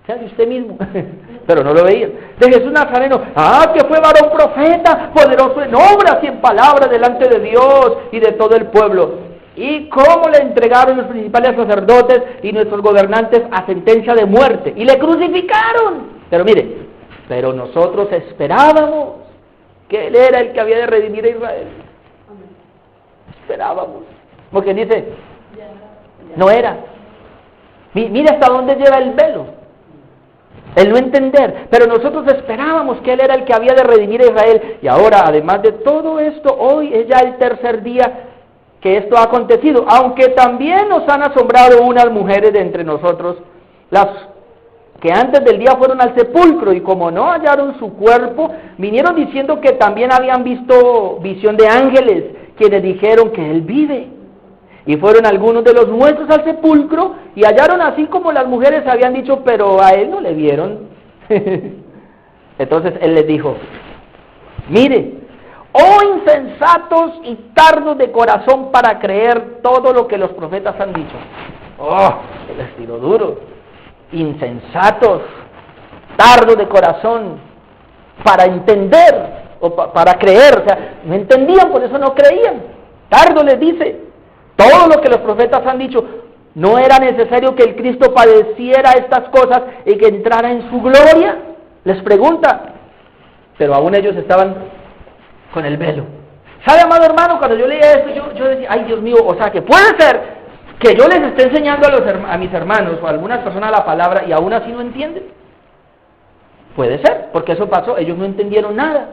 O sea, de usted mismo, pero no lo veían. De Jesús Nazareno, que fue varón profeta, poderoso en obras y en palabras delante de Dios y de todo el pueblo. y cómo le entregaron los principales sacerdotes y nuestros gobernantes a sentencia de muerte, y le crucificaron. Pero mire, pero nosotros esperábamos que Él era el que había de redimir a Israel. Esperábamos, porque dice, no era. Mira hasta dónde lleva el velo, el no entender. Pero nosotros esperábamos que Él era el que había de redimir a Israel. Y ahora, además de todo esto, hoy es ya el tercer día que esto ha acontecido. Aunque también nos han asombrado unas mujeres de entre nosotros, las que antes del día fueron al sepulcro, y como no hallaron su cuerpo, vinieron diciendo que también habían visto visión de ángeles, quienes dijeron que Él vive. Y fueron algunos de los nuestros al sepulcro, y hallaron así como las mujeres habían dicho, pero a Él no le vieron. Entonces Él les dijo, mire, oh insensatos y tardos de corazón para creer todo lo que los profetas han dicho. Oh, les tiró duro. Insensatos, tardos de corazón para entender o para creer. O sea, no entendían, por eso no creían. Tardo les dice, todo lo que los profetas han dicho. ¿No era necesario que el Cristo padeciera estas cosas y que entrara en su gloria? Les pregunta. Pero aún ellos estaban con el velo. ¿Sabe, amado hermano? Cuando yo leía esto, yo decía, ay Dios mío, o sea que puede ser que yo les esté enseñando a mis hermanos o a algunas personas la palabra y aún así no entienden. Puede ser, porque eso pasó, ellos no entendieron nada.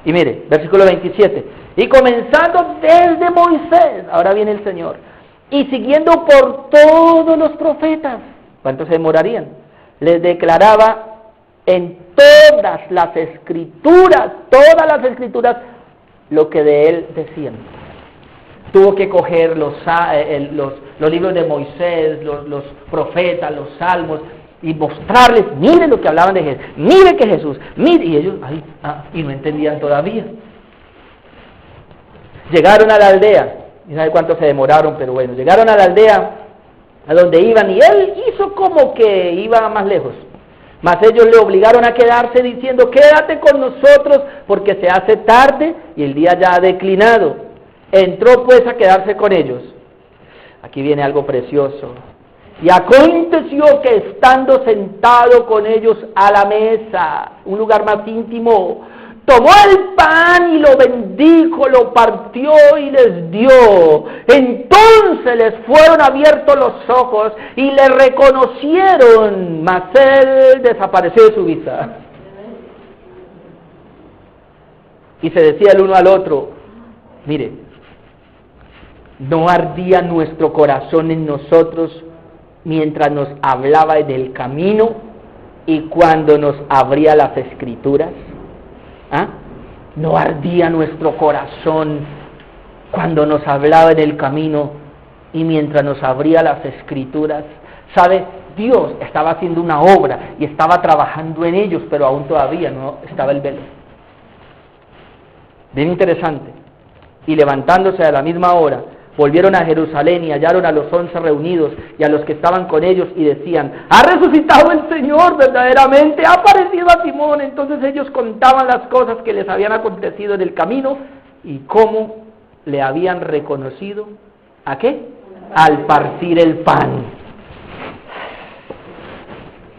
Y mire, versículo 27, y comenzando desde Moisés, ahora viene el Señor, y siguiendo por todos los profetas, ¿cuántos se demorarían? Les declaraba en todas las escrituras, lo que de Él decían. Tuvo que coger los libros de Moisés, los profetas, los salmos, y mostrarles, miren lo que hablaban de Jesús, miren que Jesús, miren, y ellos, y no entendían todavía. Llegaron a la aldea, y no sé cuánto se demoraron, pero bueno, llegaron a la aldea a donde iban, y Él hizo como que iba más lejos. Mas ellos le obligaron a quedarse diciendo, quédate con nosotros, porque se hace tarde y el día ya ha declinado. Entró pues a quedarse con ellos. Aquí viene algo precioso. Y aconteció que estando sentado con ellos a la mesa, un lugar más íntimo, tomó el pan y lo bendijo, lo partió y les dio. Entonces les fueron abiertos los ojos y le reconocieron, mas Él desapareció de su vista. Y se decía el uno al otro, mire, ¿no ardía nuestro corazón en nosotros mientras nos hablaba en el camino y cuando nos abría las escrituras? ¿No ardía nuestro corazón cuando nos hablaba en el camino y mientras nos abría las escrituras? ¿Sabe? Dios estaba haciendo una obra y estaba trabajando en ellos, pero aún todavía no estaba el velo. Bien interesante. Y levantándose a la misma hora, volvieron a Jerusalén y hallaron a los 11 reunidos y a los que estaban con ellos y decían, ha resucitado el Señor verdaderamente, ha aparecido a Simón. Entonces ellos contaban las cosas que les habían acontecido en el camino y cómo le habían reconocido, ¿a qué? Al partir el pan.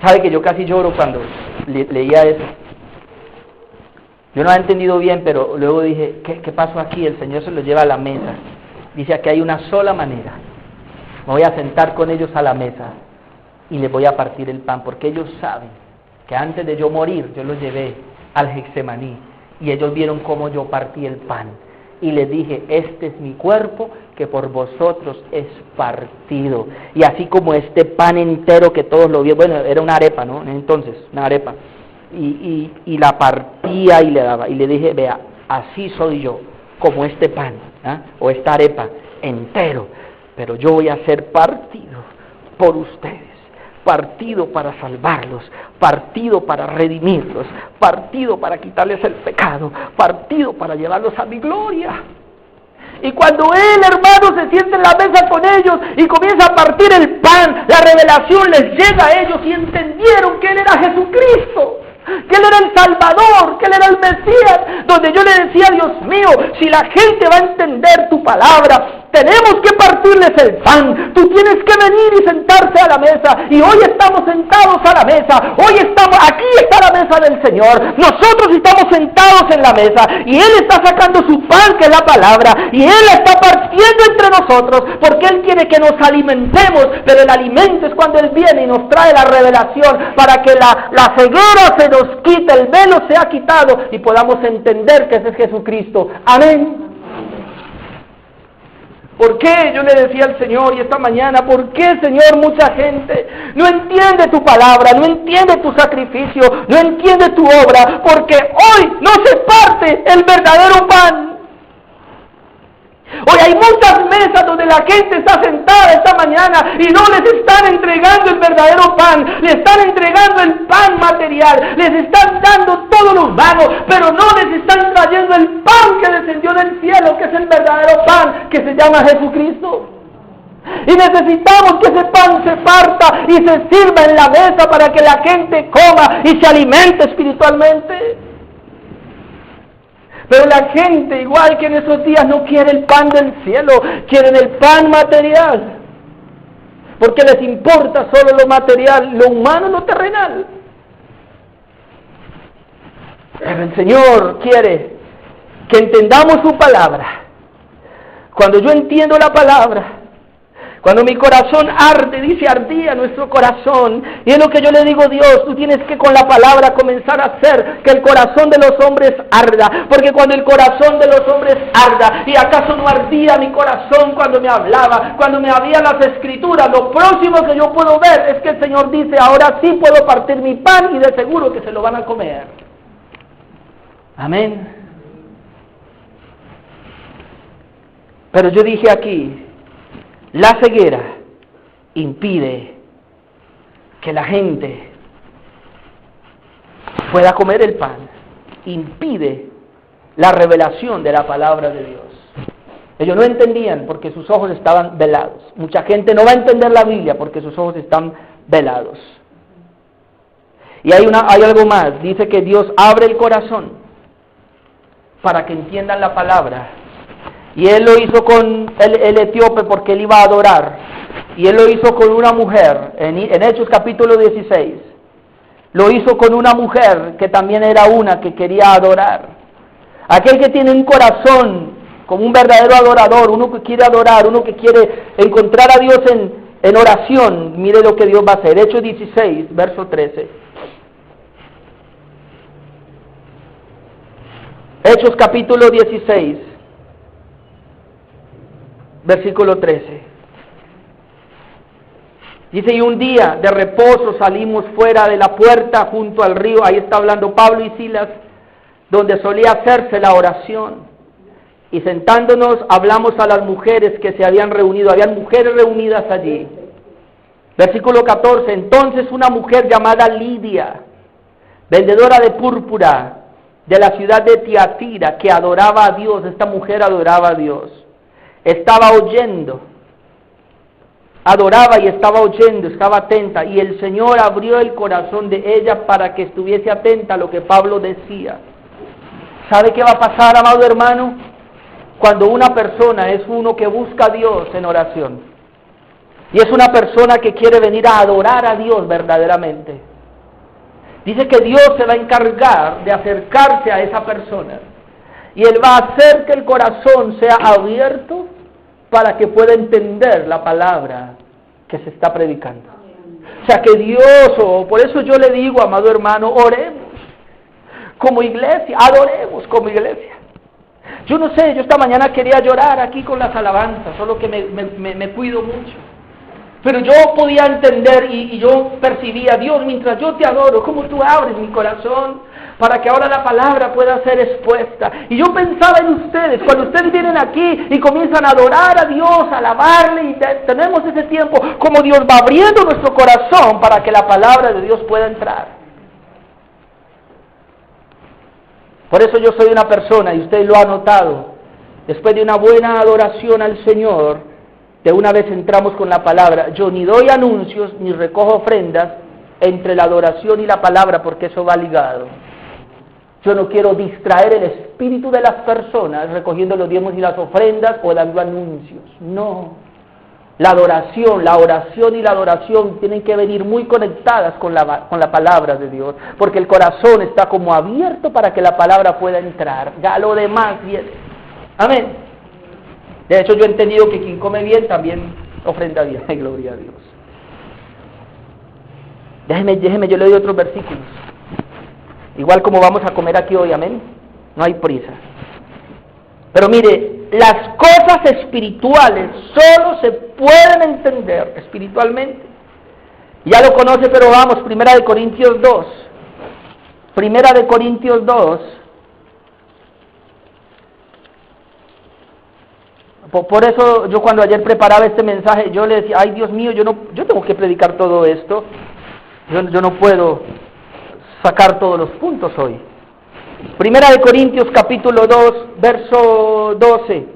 ¿Sabe que yo casi lloro cuando leía eso? Yo no había entendido bien, pero luego dije, ¿qué pasó aquí? El Señor se los lleva a la mesa. Dice que hay una sola manera. Me voy a sentar con ellos a la mesa y les voy a partir el pan, porque ellos saben que antes de yo morir, yo los llevé al Getsemaní y ellos vieron cómo yo partí el pan. Y les dije, este es mi cuerpo que por vosotros es partido. Y así como este pan entero que todos lo vieron, bueno, era una arepa, ¿no? Entonces, una arepa. Y la partía y le daba. Y le dije, vea, así soy yo, como este pan, o esta arepa entero. Pero yo voy a ser partido por ustedes. Partido para salvarlos, partido para redimirlos, partido para quitarles el pecado, partido para llevarlos a mi gloria. Y cuando él, hermano, se siente en la mesa con ellos y comienza a partir el pan, la revelación les llega a ellos y entendieron que él era Jesucristo, que él era el Salvador, que él era el Mesías, donde yo le decía, Dios mío, si la gente va a entender tu palabra, tenemos que partirles el pan, tú tienes que venir y sentarse a la mesa, y hoy estamos sentados a la mesa, aquí está la mesa del Señor, nosotros estamos sentados en la mesa, y Él está sacando su pan, que es la palabra, y Él la está partiendo entre nosotros, porque Él quiere que nos alimentemos, pero el alimento es cuando Él viene y nos trae la revelación, para que la ceguera se nos quite, el velo sea quitado, y podamos entender que ese es Jesucristo. Amén. ¿Por qué? Yo le decía al Señor y esta mañana, ¿por qué, Señor, mucha gente no entiende tu palabra, no entiende tu sacrificio, no entiende tu obra? Porque hoy no se parte el verdadero pan. Hoy hay muchas mesas donde la gente está sentada esta mañana y no les están entregando el verdadero pan, les están entregando el pan material, les están dando todo lo humano, pero no les están trayendo el pan que descendió del cielo, que es el verdadero pan, que se llama Jesucristo. Y necesitamos que ese pan se parta y se sirva en la mesa para que la gente coma y se alimente espiritualmente. Pero la gente, igual que en esos días, no quiere el pan del cielo, quieren el pan material. Porque les importa solo lo material, lo humano, lo terrenal. Pero el Señor quiere que entendamos su palabra. Cuando yo entiendo la palabra, cuando mi corazón arde, dice ardía nuestro corazón, y es lo que yo le digo, Dios, tú tienes que con la palabra comenzar a hacer que el corazón de los hombres arda, porque cuando el corazón de los hombres arda, y acaso no ardía mi corazón cuando me hablaba, cuando me había las escrituras, lo próximo que yo puedo ver es que el Señor dice, ahora sí puedo partir mi pan, y de seguro que se lo van a comer. Amén. Pero yo dije aquí, la ceguera impide que la gente pueda comer el pan, impide la revelación de la palabra de Dios. Ellos no entendían porque sus ojos estaban velados. Mucha gente no va a entender la Biblia porque sus ojos están velados. Y hay algo más, dice que Dios abre el corazón para que entiendan la palabra. Y Él lo hizo con el etíope porque él iba a adorar. Y Él lo hizo con una mujer, en Hechos capítulo 16. Lo hizo con una mujer que también era una que quería adorar. Aquel que tiene un corazón como un verdadero adorador, uno que quiere adorar, uno que quiere encontrar a Dios en oración, mire lo que Dios va a hacer. Hechos 16, verso 13. Hechos capítulo 16. Versículo 13. Dice, y un día de reposo salimos fuera de la puerta junto al río, ahí está hablando Pablo y Silas, donde solía hacerse la oración. Y sentándonos hablamos a las mujeres que se habían reunido, habían mujeres reunidas allí. Versículo 14, entonces una mujer llamada Lidia, vendedora de púrpura de la ciudad de Tiatira, que adoraba a Dios, esta mujer adoraba a Dios. Estaba oyendo, adoraba y estaba oyendo, estaba atenta, y el Señor abrió el corazón de ella para que estuviese atenta a lo que Pablo decía. ¿Sabe qué va a pasar, amado hermano? Cuando una persona es uno que busca a Dios en oración, y es una persona que quiere venir a adorar a Dios verdaderamente, dice que Dios se va a encargar de acercarse a esa persona. Y Él va a hacer que el corazón sea abierto para que pueda entender la palabra que se está predicando. O sea que Dios, por eso yo le digo, amado hermano, oremos como iglesia, adoremos como iglesia. Yo no sé, yo esta mañana quería llorar aquí con las alabanzas, solo que me cuido mucho. Pero yo podía entender y yo percibía, Dios, mientras yo te adoro, cómo tú abres mi corazón para que ahora la palabra pueda ser expuesta. Y yo pensaba en ustedes, cuando ustedes vienen aquí y comienzan a adorar a Dios, a alabarle, y tenemos ese tiempo, como Dios va abriendo nuestro corazón para que la palabra de Dios pueda entrar. Por eso yo soy una persona, y usted lo ha notado, después de una buena adoración al Señor, de una vez entramos con la palabra. Yo ni doy anuncios, ni recojo ofrendas entre la adoración y la palabra, porque eso va ligado. Yo no quiero distraer el espíritu de las personas recogiendo los diezmos y las ofrendas o dando anuncios. No. La oración y la adoración tienen que venir muy conectadas con la palabra de Dios, porque el corazón está como abierto para que la palabra pueda entrar. Ya lo demás viene. Amén. De hecho, yo he entendido que quien come bien también ofrenda bien. Gloria a Dios. Déjeme, yo le doy otros versículos. Igual como vamos a comer aquí hoy, amén. No hay prisa. Pero mire, las cosas espirituales solo se pueden entender espiritualmente. Ya lo conoce, pero vamos, Primera de Corintios 2. Primera de Corintios 2. Por eso yo cuando ayer preparaba este mensaje, yo le decía, ay Dios mío, yo tengo que predicar todo esto. Yo no puedo sacar todos los puntos hoy. Primera de Corintios capítulo 2, verso 12.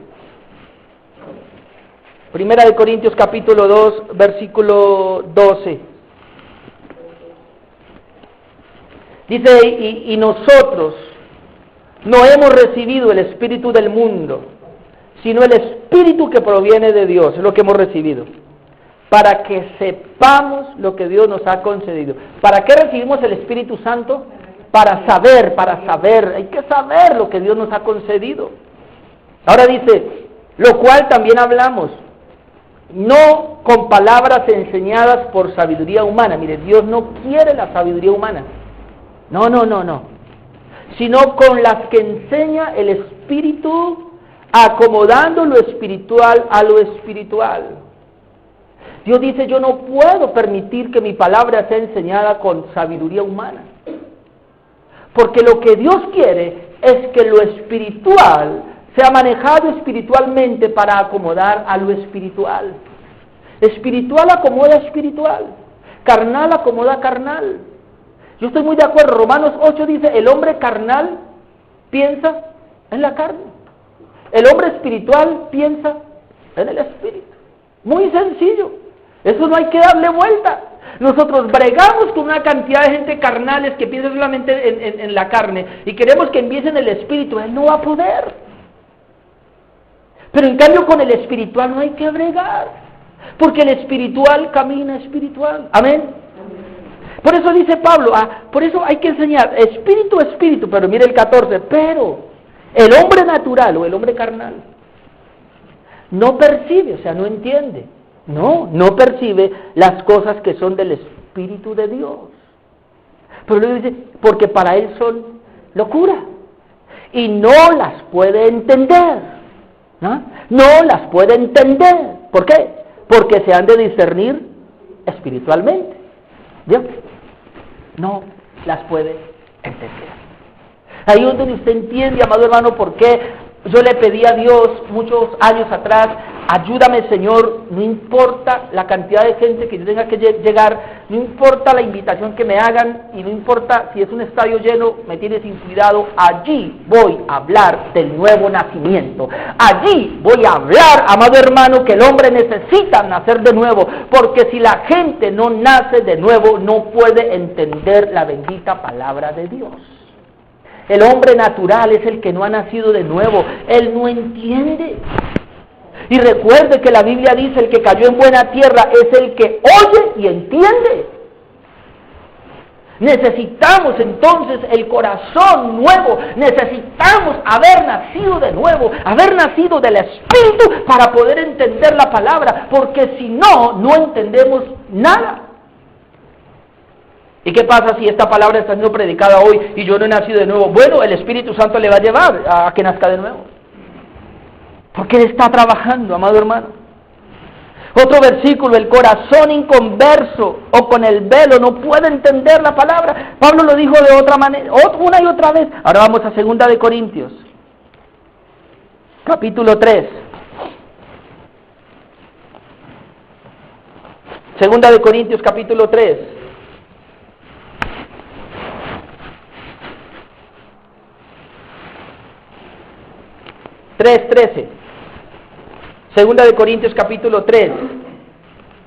Primera de Corintios capítulo 2, versículo 12. Dice, y nosotros no hemos recibido el espíritu del mundo, sino el espíritu que proviene de Dios, es lo que hemos recibido, para que sepamos lo que Dios nos ha concedido. ¿Para qué recibimos el Espíritu Santo? Para saber, hay que saber lo que Dios nos ha concedido. Ahora dice, lo cual también hablamos, no con palabras enseñadas por sabiduría humana. Mire, Dios no quiere la sabiduría humana. No. Sino con las que enseña el Espíritu, acomodando lo espiritual a lo espiritual. Dios dice, yo no puedo permitir que mi palabra sea enseñada con sabiduría humana. Porque lo que Dios quiere es que lo espiritual sea manejado espiritualmente para acomodar a lo espiritual. Espiritual acomoda espiritual. Carnal acomoda carnal. Yo estoy muy de acuerdo. Romanos 8 dice, el hombre carnal piensa en la carne. El hombre espiritual piensa en el espíritu. Muy sencillo. Eso no hay que darle vuelta. Nosotros bregamos con una cantidad de gente carnales que piensa solamente en la carne y queremos que empiece en el espíritu. Él no va a poder. Pero en cambio con el espiritual no hay que bregar, porque el espiritual camina espiritual. Amén. Por eso dice Pablo, por eso hay que enseñar espíritu, pero mire el 14, pero el hombre natural o el hombre carnal no percibe, o sea, no entiende. No percibe las cosas que son del Espíritu de Dios. Pero luego dice, porque para él son locura. Y no las puede entender. No las puede entender. ¿Por qué? Porque se han de discernir espiritualmente. ¿Vio? No las puede entender. Ahí es donde usted entiende, amado hermano, por qué yo le pedí a Dios muchos años atrás, ayúdame Señor, no importa la cantidad de gente que yo tenga que llegar, no importa la invitación que me hagan y no importa si es un estadio lleno, me tiene sin cuidado, allí voy a hablar del nuevo nacimiento, allí voy a hablar, amado hermano, que el hombre necesita nacer de nuevo, porque si la gente no nace de nuevo, no puede entender la bendita palabra de Dios. El hombre natural es el que no ha nacido de nuevo, él no entiende. Y recuerde que la Biblia dice, el que cayó en buena tierra es el que oye y entiende. Necesitamos entonces el corazón nuevo, necesitamos haber nacido de nuevo, haber nacido del Espíritu para poder entender la palabra, porque si no, no entendemos nada. ¿Y qué pasa si esta palabra está siendo predicada hoy y yo no he nacido de nuevo? Bueno, el Espíritu Santo le va a llevar a que nazca de nuevo. Porque Él está trabajando, amado hermano. Otro versículo, el corazón inconverso o con el velo no puede entender la palabra. Pablo lo dijo de otra manera, una y otra vez. Ahora vamos a 2 de Corintios, capítulo 3. 2 de Corintios, capítulo 3. 3:13. 2 de Corintios capítulo 3,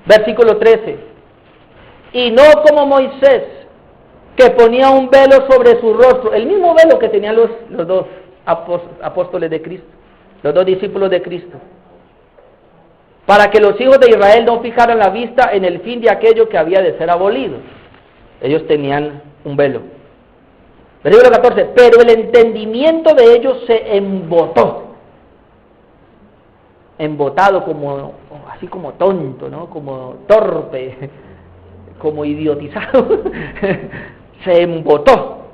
versículo 13. Y no como Moisés, que ponía un velo sobre su rostro, el mismo velo que tenían los dos apóstoles de Cristo, los dos discípulos de Cristo, para que los hijos de Israel no fijaran la vista en el fin de aquello que había de ser abolido. Ellos tenían un velo. Versículo 14, pero el entendimiento de ellos se embotó. Embotado como, así como tonto, ¿no? Como torpe, como idiotizado. Se embotó.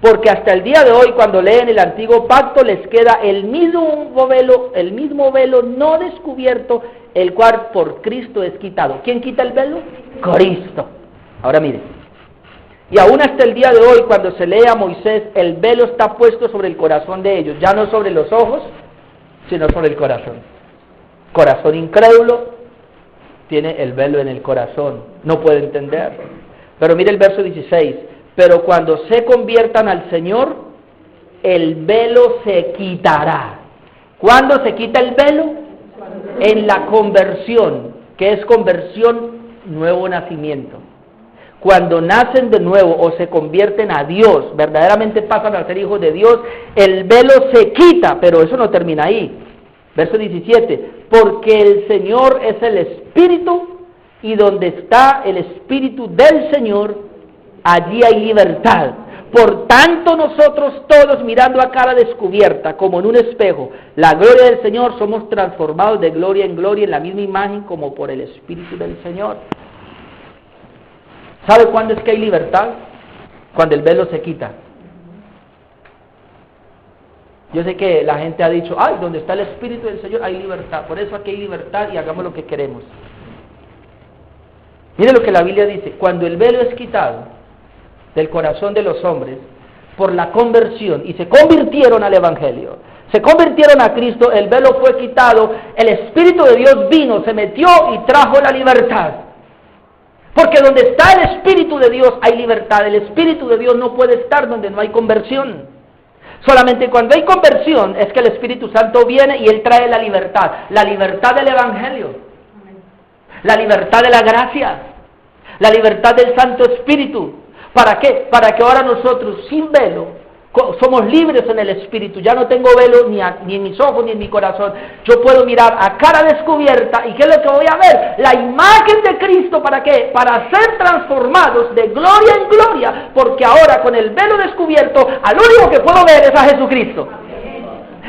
Porque hasta el día de hoy, cuando leen el antiguo pacto, les queda el mismo velo no descubierto, el cual por Cristo es quitado. ¿Quién quita el velo? Cristo. Ahora mire, y aún hasta el día de hoy, cuando se lee a Moisés, el velo está puesto sobre el corazón de ellos, ya no sobre los ojos, sino sobre el corazón. Corazón incrédulo tiene el velo en el corazón, no puede entender. Pero mire el verso 16, pero cuando se conviertan al Señor, el velo se quitará. ¿Cuándo se quita el velo? En la conversión, que es conversión, nuevo nacimiento. Cuando nacen de nuevo o se convierten a Dios, verdaderamente pasan a ser hijos de Dios, el velo se quita, pero eso no termina ahí. Verso 17, porque el Señor es el Espíritu, y donde está el Espíritu del Señor, allí hay libertad. Por tanto, nosotros todos, mirando a cara descubierta, como en un espejo, la gloria del Señor, somos transformados de gloria en gloria en la misma imagen como por el Espíritu del Señor. ¿Sabe cuándo es que hay libertad? Cuando el velo se quita. Yo sé que la gente ha dicho, ay, donde está el Espíritu del Señor hay libertad. Por eso aquí hay libertad y hagamos lo que queremos. Mire lo que la Biblia dice, cuando el velo es quitado del corazón de los hombres por la conversión y se convirtieron al Evangelio, se convirtieron a Cristo, el velo fue quitado, el Espíritu de Dios vino, se metió y trajo la libertad. Porque donde está el Espíritu de Dios hay libertad. El Espíritu de Dios no puede estar donde no hay conversión. Solamente cuando hay conversión es que el Espíritu Santo viene y Él trae la libertad del Evangelio, la libertad de la gracia, la libertad del Santo Espíritu. ¿Para qué? Para que ahora nosotros sin velo somos libres en el Espíritu. Ya no tengo velo ni en mis ojos ni en mi corazón. Yo puedo mirar a cara descubierta. ¿Y qué es lo que voy a ver? La imagen de Cristo. ¿Para qué? Para ser transformados de gloria en gloria. Porque ahora con el velo descubierto, al único que puedo ver es a Jesucristo.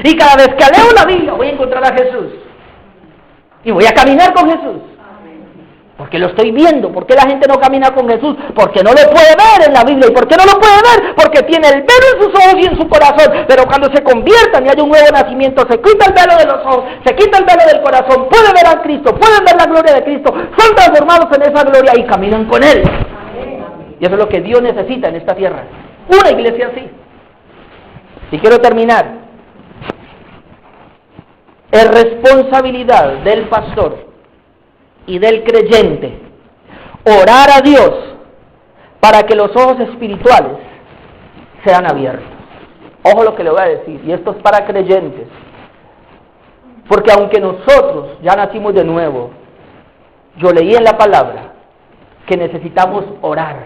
Y cada vez que leo la Biblia voy a encontrar a Jesús. Y voy a caminar con Jesús. Porque lo estoy viendo. ¿Por qué la gente no camina con Jesús? Porque no lo puede ver en la Biblia. ¿Y por qué no lo puede ver? Porque tiene el velo en sus ojos y en su corazón. Pero cuando se conviertan y haya un nuevo nacimiento, se quita el velo de los ojos, se quita el velo del corazón, puede ver a Cristo, pueden ver la gloria de Cristo, son transformados en esa gloria y caminan con Él. Y eso es lo que Dios necesita en esta tierra. Una iglesia así. Y quiero terminar. Es responsabilidad del pastor y del creyente orar a Dios para que los ojos espirituales sean abiertos. Ojo lo que le voy a decir, y esto es para creyentes, porque aunque nosotros ya nacimos de nuevo, yo leí en la palabra que necesitamos orar,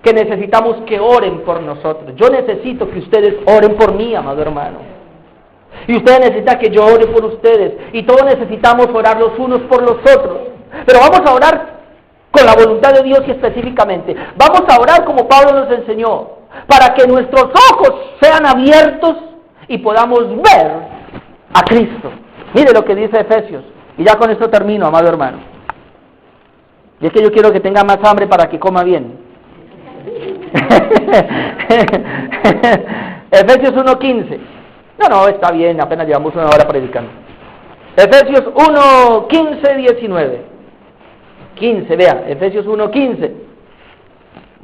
que necesitamos que oren por nosotros. Yo necesito que ustedes oren por mí, amado hermano. Y ustedes necesitan que yo ore por ustedes. Y todos necesitamos orar los unos por los otros. Pero vamos a orar con la voluntad de Dios y específicamente. Vamos a orar como Pablo nos enseñó. Para que nuestros ojos sean abiertos y podamos ver a Cristo. Mire lo que dice Efesios. Y ya con esto termino, amado hermano. Y es que yo quiero que tenga más hambre para que coma bien. Efesios 1:15. No, está bien, apenas llevamos una hora predicando. Efesios 1, 15, 19. 15, vea, Efesios 1, 15.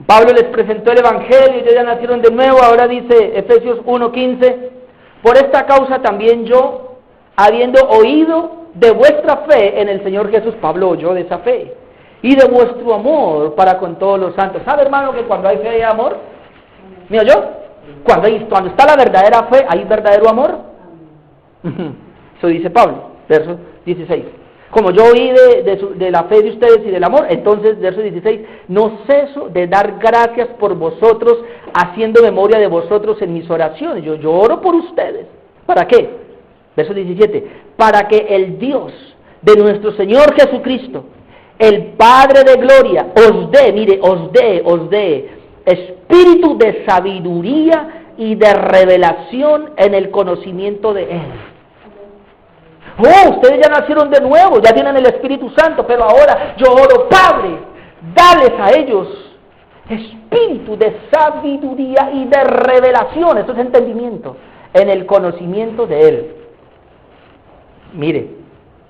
Pablo les presentó el Evangelio y ellos ya nacieron de nuevo. Ahora dice Efesios 1, 15. Por esta causa también yo, habiendo oído de vuestra fe en el Señor Jesús, Pablo oyó de esa fe, y de vuestro amor para con todos los santos. ¿Sabe, hermano, que cuando hay fe hay amor? ¿Me oyó? Cuando está la verdadera fe, ¿hay verdadero amor? Eso dice Pablo, verso 16. como yo oí de la fe de ustedes y del amor. Entonces, verso 16, no ceso de dar gracias por vosotros, haciendo memoria de vosotros en mis oraciones. Yo oro por ustedes. ¿Para qué? Verso 17, para que el Dios de nuestro Señor Jesucristo, el Padre de gloria, os dé espíritu de sabiduría y de revelación en el conocimiento de Él. Oh, ustedes ya nacieron de nuevo, ya tienen el Espíritu Santo, pero ahora yo oro, Padre, dales a ellos espíritu de sabiduría y de revelación, eso es entendimiento, en el conocimiento de Él. Mire,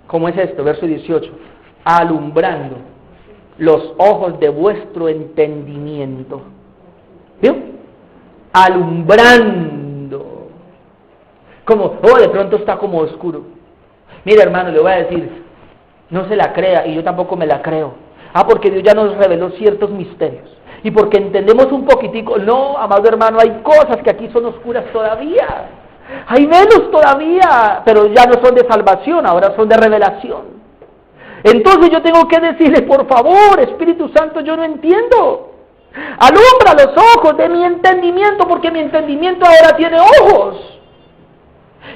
¿cómo es esto? Verso 18, alumbrando los ojos de vuestro entendimiento. ¿Vio? Alumbrando. Como, de pronto está como oscuro. Mire, hermano, le voy a decir, no se la crea y yo tampoco me la creo. Porque Dios ya nos reveló ciertos misterios. Y porque entendemos un poquitico, no, amado hermano, hay cosas que aquí son oscuras todavía. Hay menos todavía, pero ya no son de salvación, ahora son de revelación. Entonces yo tengo que decirle, por favor, Espíritu Santo, yo no entiendo. Alumbra los ojos de mi entendimiento, porque mi entendimiento ahora tiene ojos.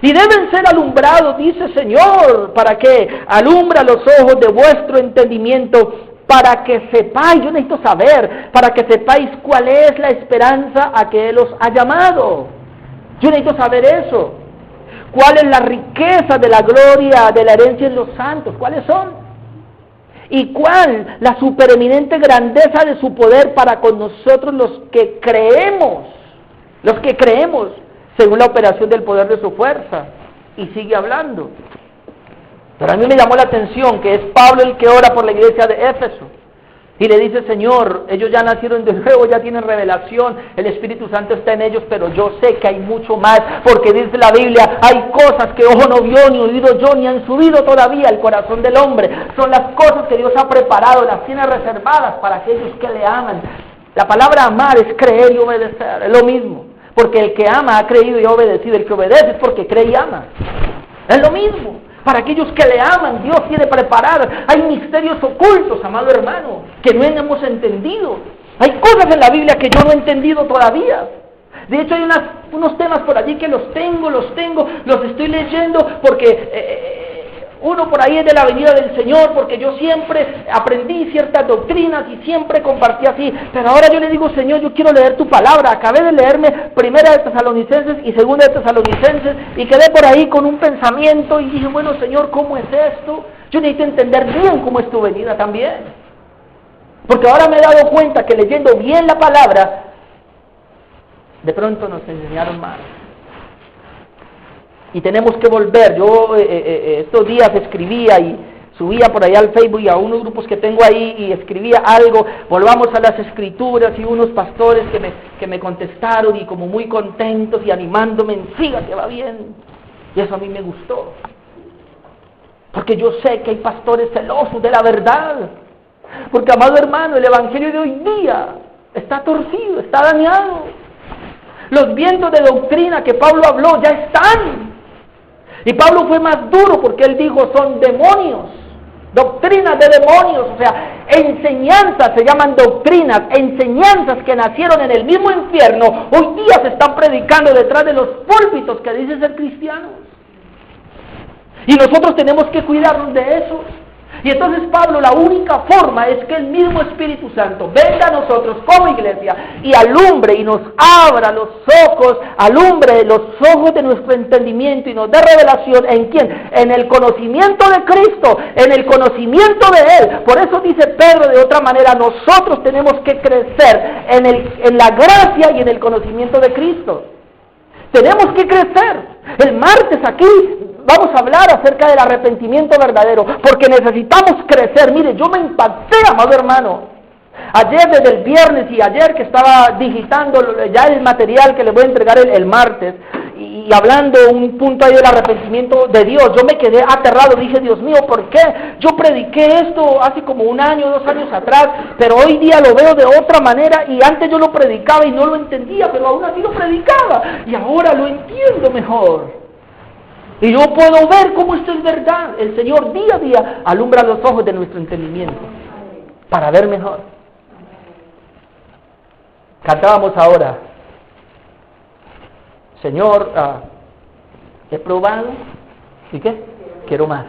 Y deben ser alumbrados, dice Señor, ¿para qué? Alumbra los ojos de vuestro entendimiento, para que sepáis, yo necesito saber, para que sepáis cuál es la esperanza a que Él os ha llamado. Yo necesito saber eso. ¿Cuál es la riqueza de la gloria, de la herencia en los santos? ¿Cuáles son? ¿Y cuál la supereminente grandeza de su poder para con nosotros los que creemos? Los que creemos, según la operación del poder de su fuerza. Y sigue hablando. Pero a mí me llamó la atención que es Pablo el que ora por la iglesia de Éfeso. Y le dice, Señor, ellos ya nacieron de nuevo, ya tienen revelación, el Espíritu Santo está en ellos, pero yo sé que hay mucho más, porque dice la Biblia, hay cosas que ojo no vio, ni oído yo, ni han subido todavía al corazón del hombre. Son las cosas que Dios ha preparado, las tiene reservadas para aquellos que le aman. La palabra amar es creer y obedecer, es lo mismo. Porque el que ama ha creído y ha obedecido, el que obedece es porque cree y ama. Es lo mismo. Para aquellos que le aman, Dios tiene preparadas. Hay misterios ocultos, amado hermano, que no hemos entendido. Hay cosas en la Biblia que yo no he entendido todavía. De hecho, hay unos temas por allí que los estoy leyendo porque uno por ahí es de la venida del Señor, porque yo siempre aprendí ciertas doctrinas y siempre compartí así, pero ahora yo le digo, Señor, yo quiero leer tu palabra. Acabé de leerme Primera de Tesalonicenses y Segunda de Tesalonicenses y quedé por ahí con un pensamiento y dije, bueno, Señor, ¿cómo es esto? Yo necesito entender bien cómo es tu venida también, porque ahora me he dado cuenta que leyendo bien la palabra, de pronto nos enseñaron mal. Y tenemos que volver. Yo estos días escribía y subía por allá al Facebook y a unos grupos que tengo ahí y escribía algo, volvamos a las escrituras, y unos pastores que me contestaron y como muy contentos y animándome, siga que va bien. Y eso a mí me gustó. Porque yo sé que hay pastores celosos de la verdad. Porque, amado hermano, el evangelio de hoy día está torcido, está dañado. Los vientos de doctrina que Pablo habló ya están. Y Pablo fue más duro porque él dijo, son demonios, doctrinas de demonios, o sea, enseñanzas, se llaman doctrinas, enseñanzas que nacieron en el mismo infierno, hoy día se están predicando detrás de los púlpitos que dicen ser cristianos. Y nosotros tenemos que cuidarnos de eso. Y entonces Pablo, la única forma es que el mismo Espíritu Santo venga a nosotros como iglesia y alumbre y nos abra los ojos, alumbre los ojos de nuestro entendimiento y nos dé revelación. ¿En quién? En el conocimiento de Cristo, en el conocimiento de Él. Por eso dice Pedro de otra manera, nosotros tenemos que crecer en la gracia y en el conocimiento de Cristo. Tenemos que crecer. El martes aquí vamos a hablar acerca del arrepentimiento verdadero, porque necesitamos crecer. Mire, yo me impacté, amado hermano. Ayer, desde el viernes y ayer que estaba digitando ya el material que le voy a entregar el martes, y hablando un punto ahí del arrepentimiento de Dios, yo me quedé aterrado. Dije, Dios mío, ¿por qué? Yo prediqué esto hace como 1 año, 2 años atrás, pero hoy día lo veo de otra manera, y antes yo lo predicaba y no lo entendía, pero aún así lo predicaba, y ahora lo entiendo mejor. Y yo puedo ver cómo esto es verdad. El Señor día a día alumbra los ojos de nuestro entendimiento para ver mejor. Cantábamos ahora, Señor, he probado, ¿y qué? Quiero más.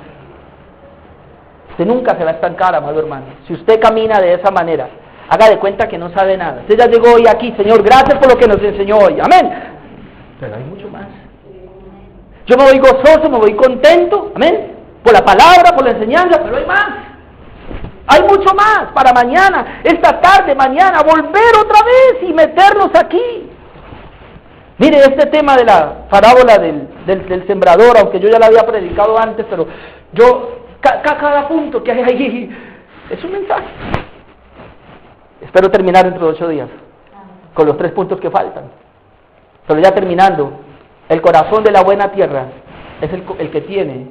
Usted nunca se va a estancar, amado hermano. Si usted camina de esa manera, haga de cuenta que no sabe nada. Usted ya llegó hoy aquí, Señor, gracias por lo que nos enseñó hoy. Amén. Pero hay mucho más. Yo me voy gozoso, me voy contento, amén, por la palabra, por la enseñanza, pero hay más. Hay mucho más para mañana, esta tarde, mañana, volver otra vez y meternos aquí. Mire, este tema de la parábola del sembrador, aunque yo ya la había predicado antes, pero cada punto que hay ahí es un mensaje. Espero terminar dentro de 8 días, con los 3 puntos que faltan. Pero ya terminando, el corazón de la buena tierra es el que tiene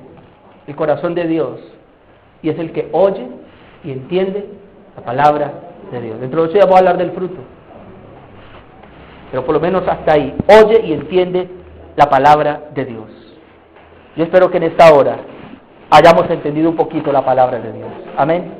el corazón de Dios y es el que oye y entiende la palabra de Dios. Dentro de 8 días voy a hablar del fruto, pero por lo menos hasta ahí, oye y entiende la palabra de Dios. Yo espero que en esta hora hayamos entendido un poquito la palabra de Dios. Amén.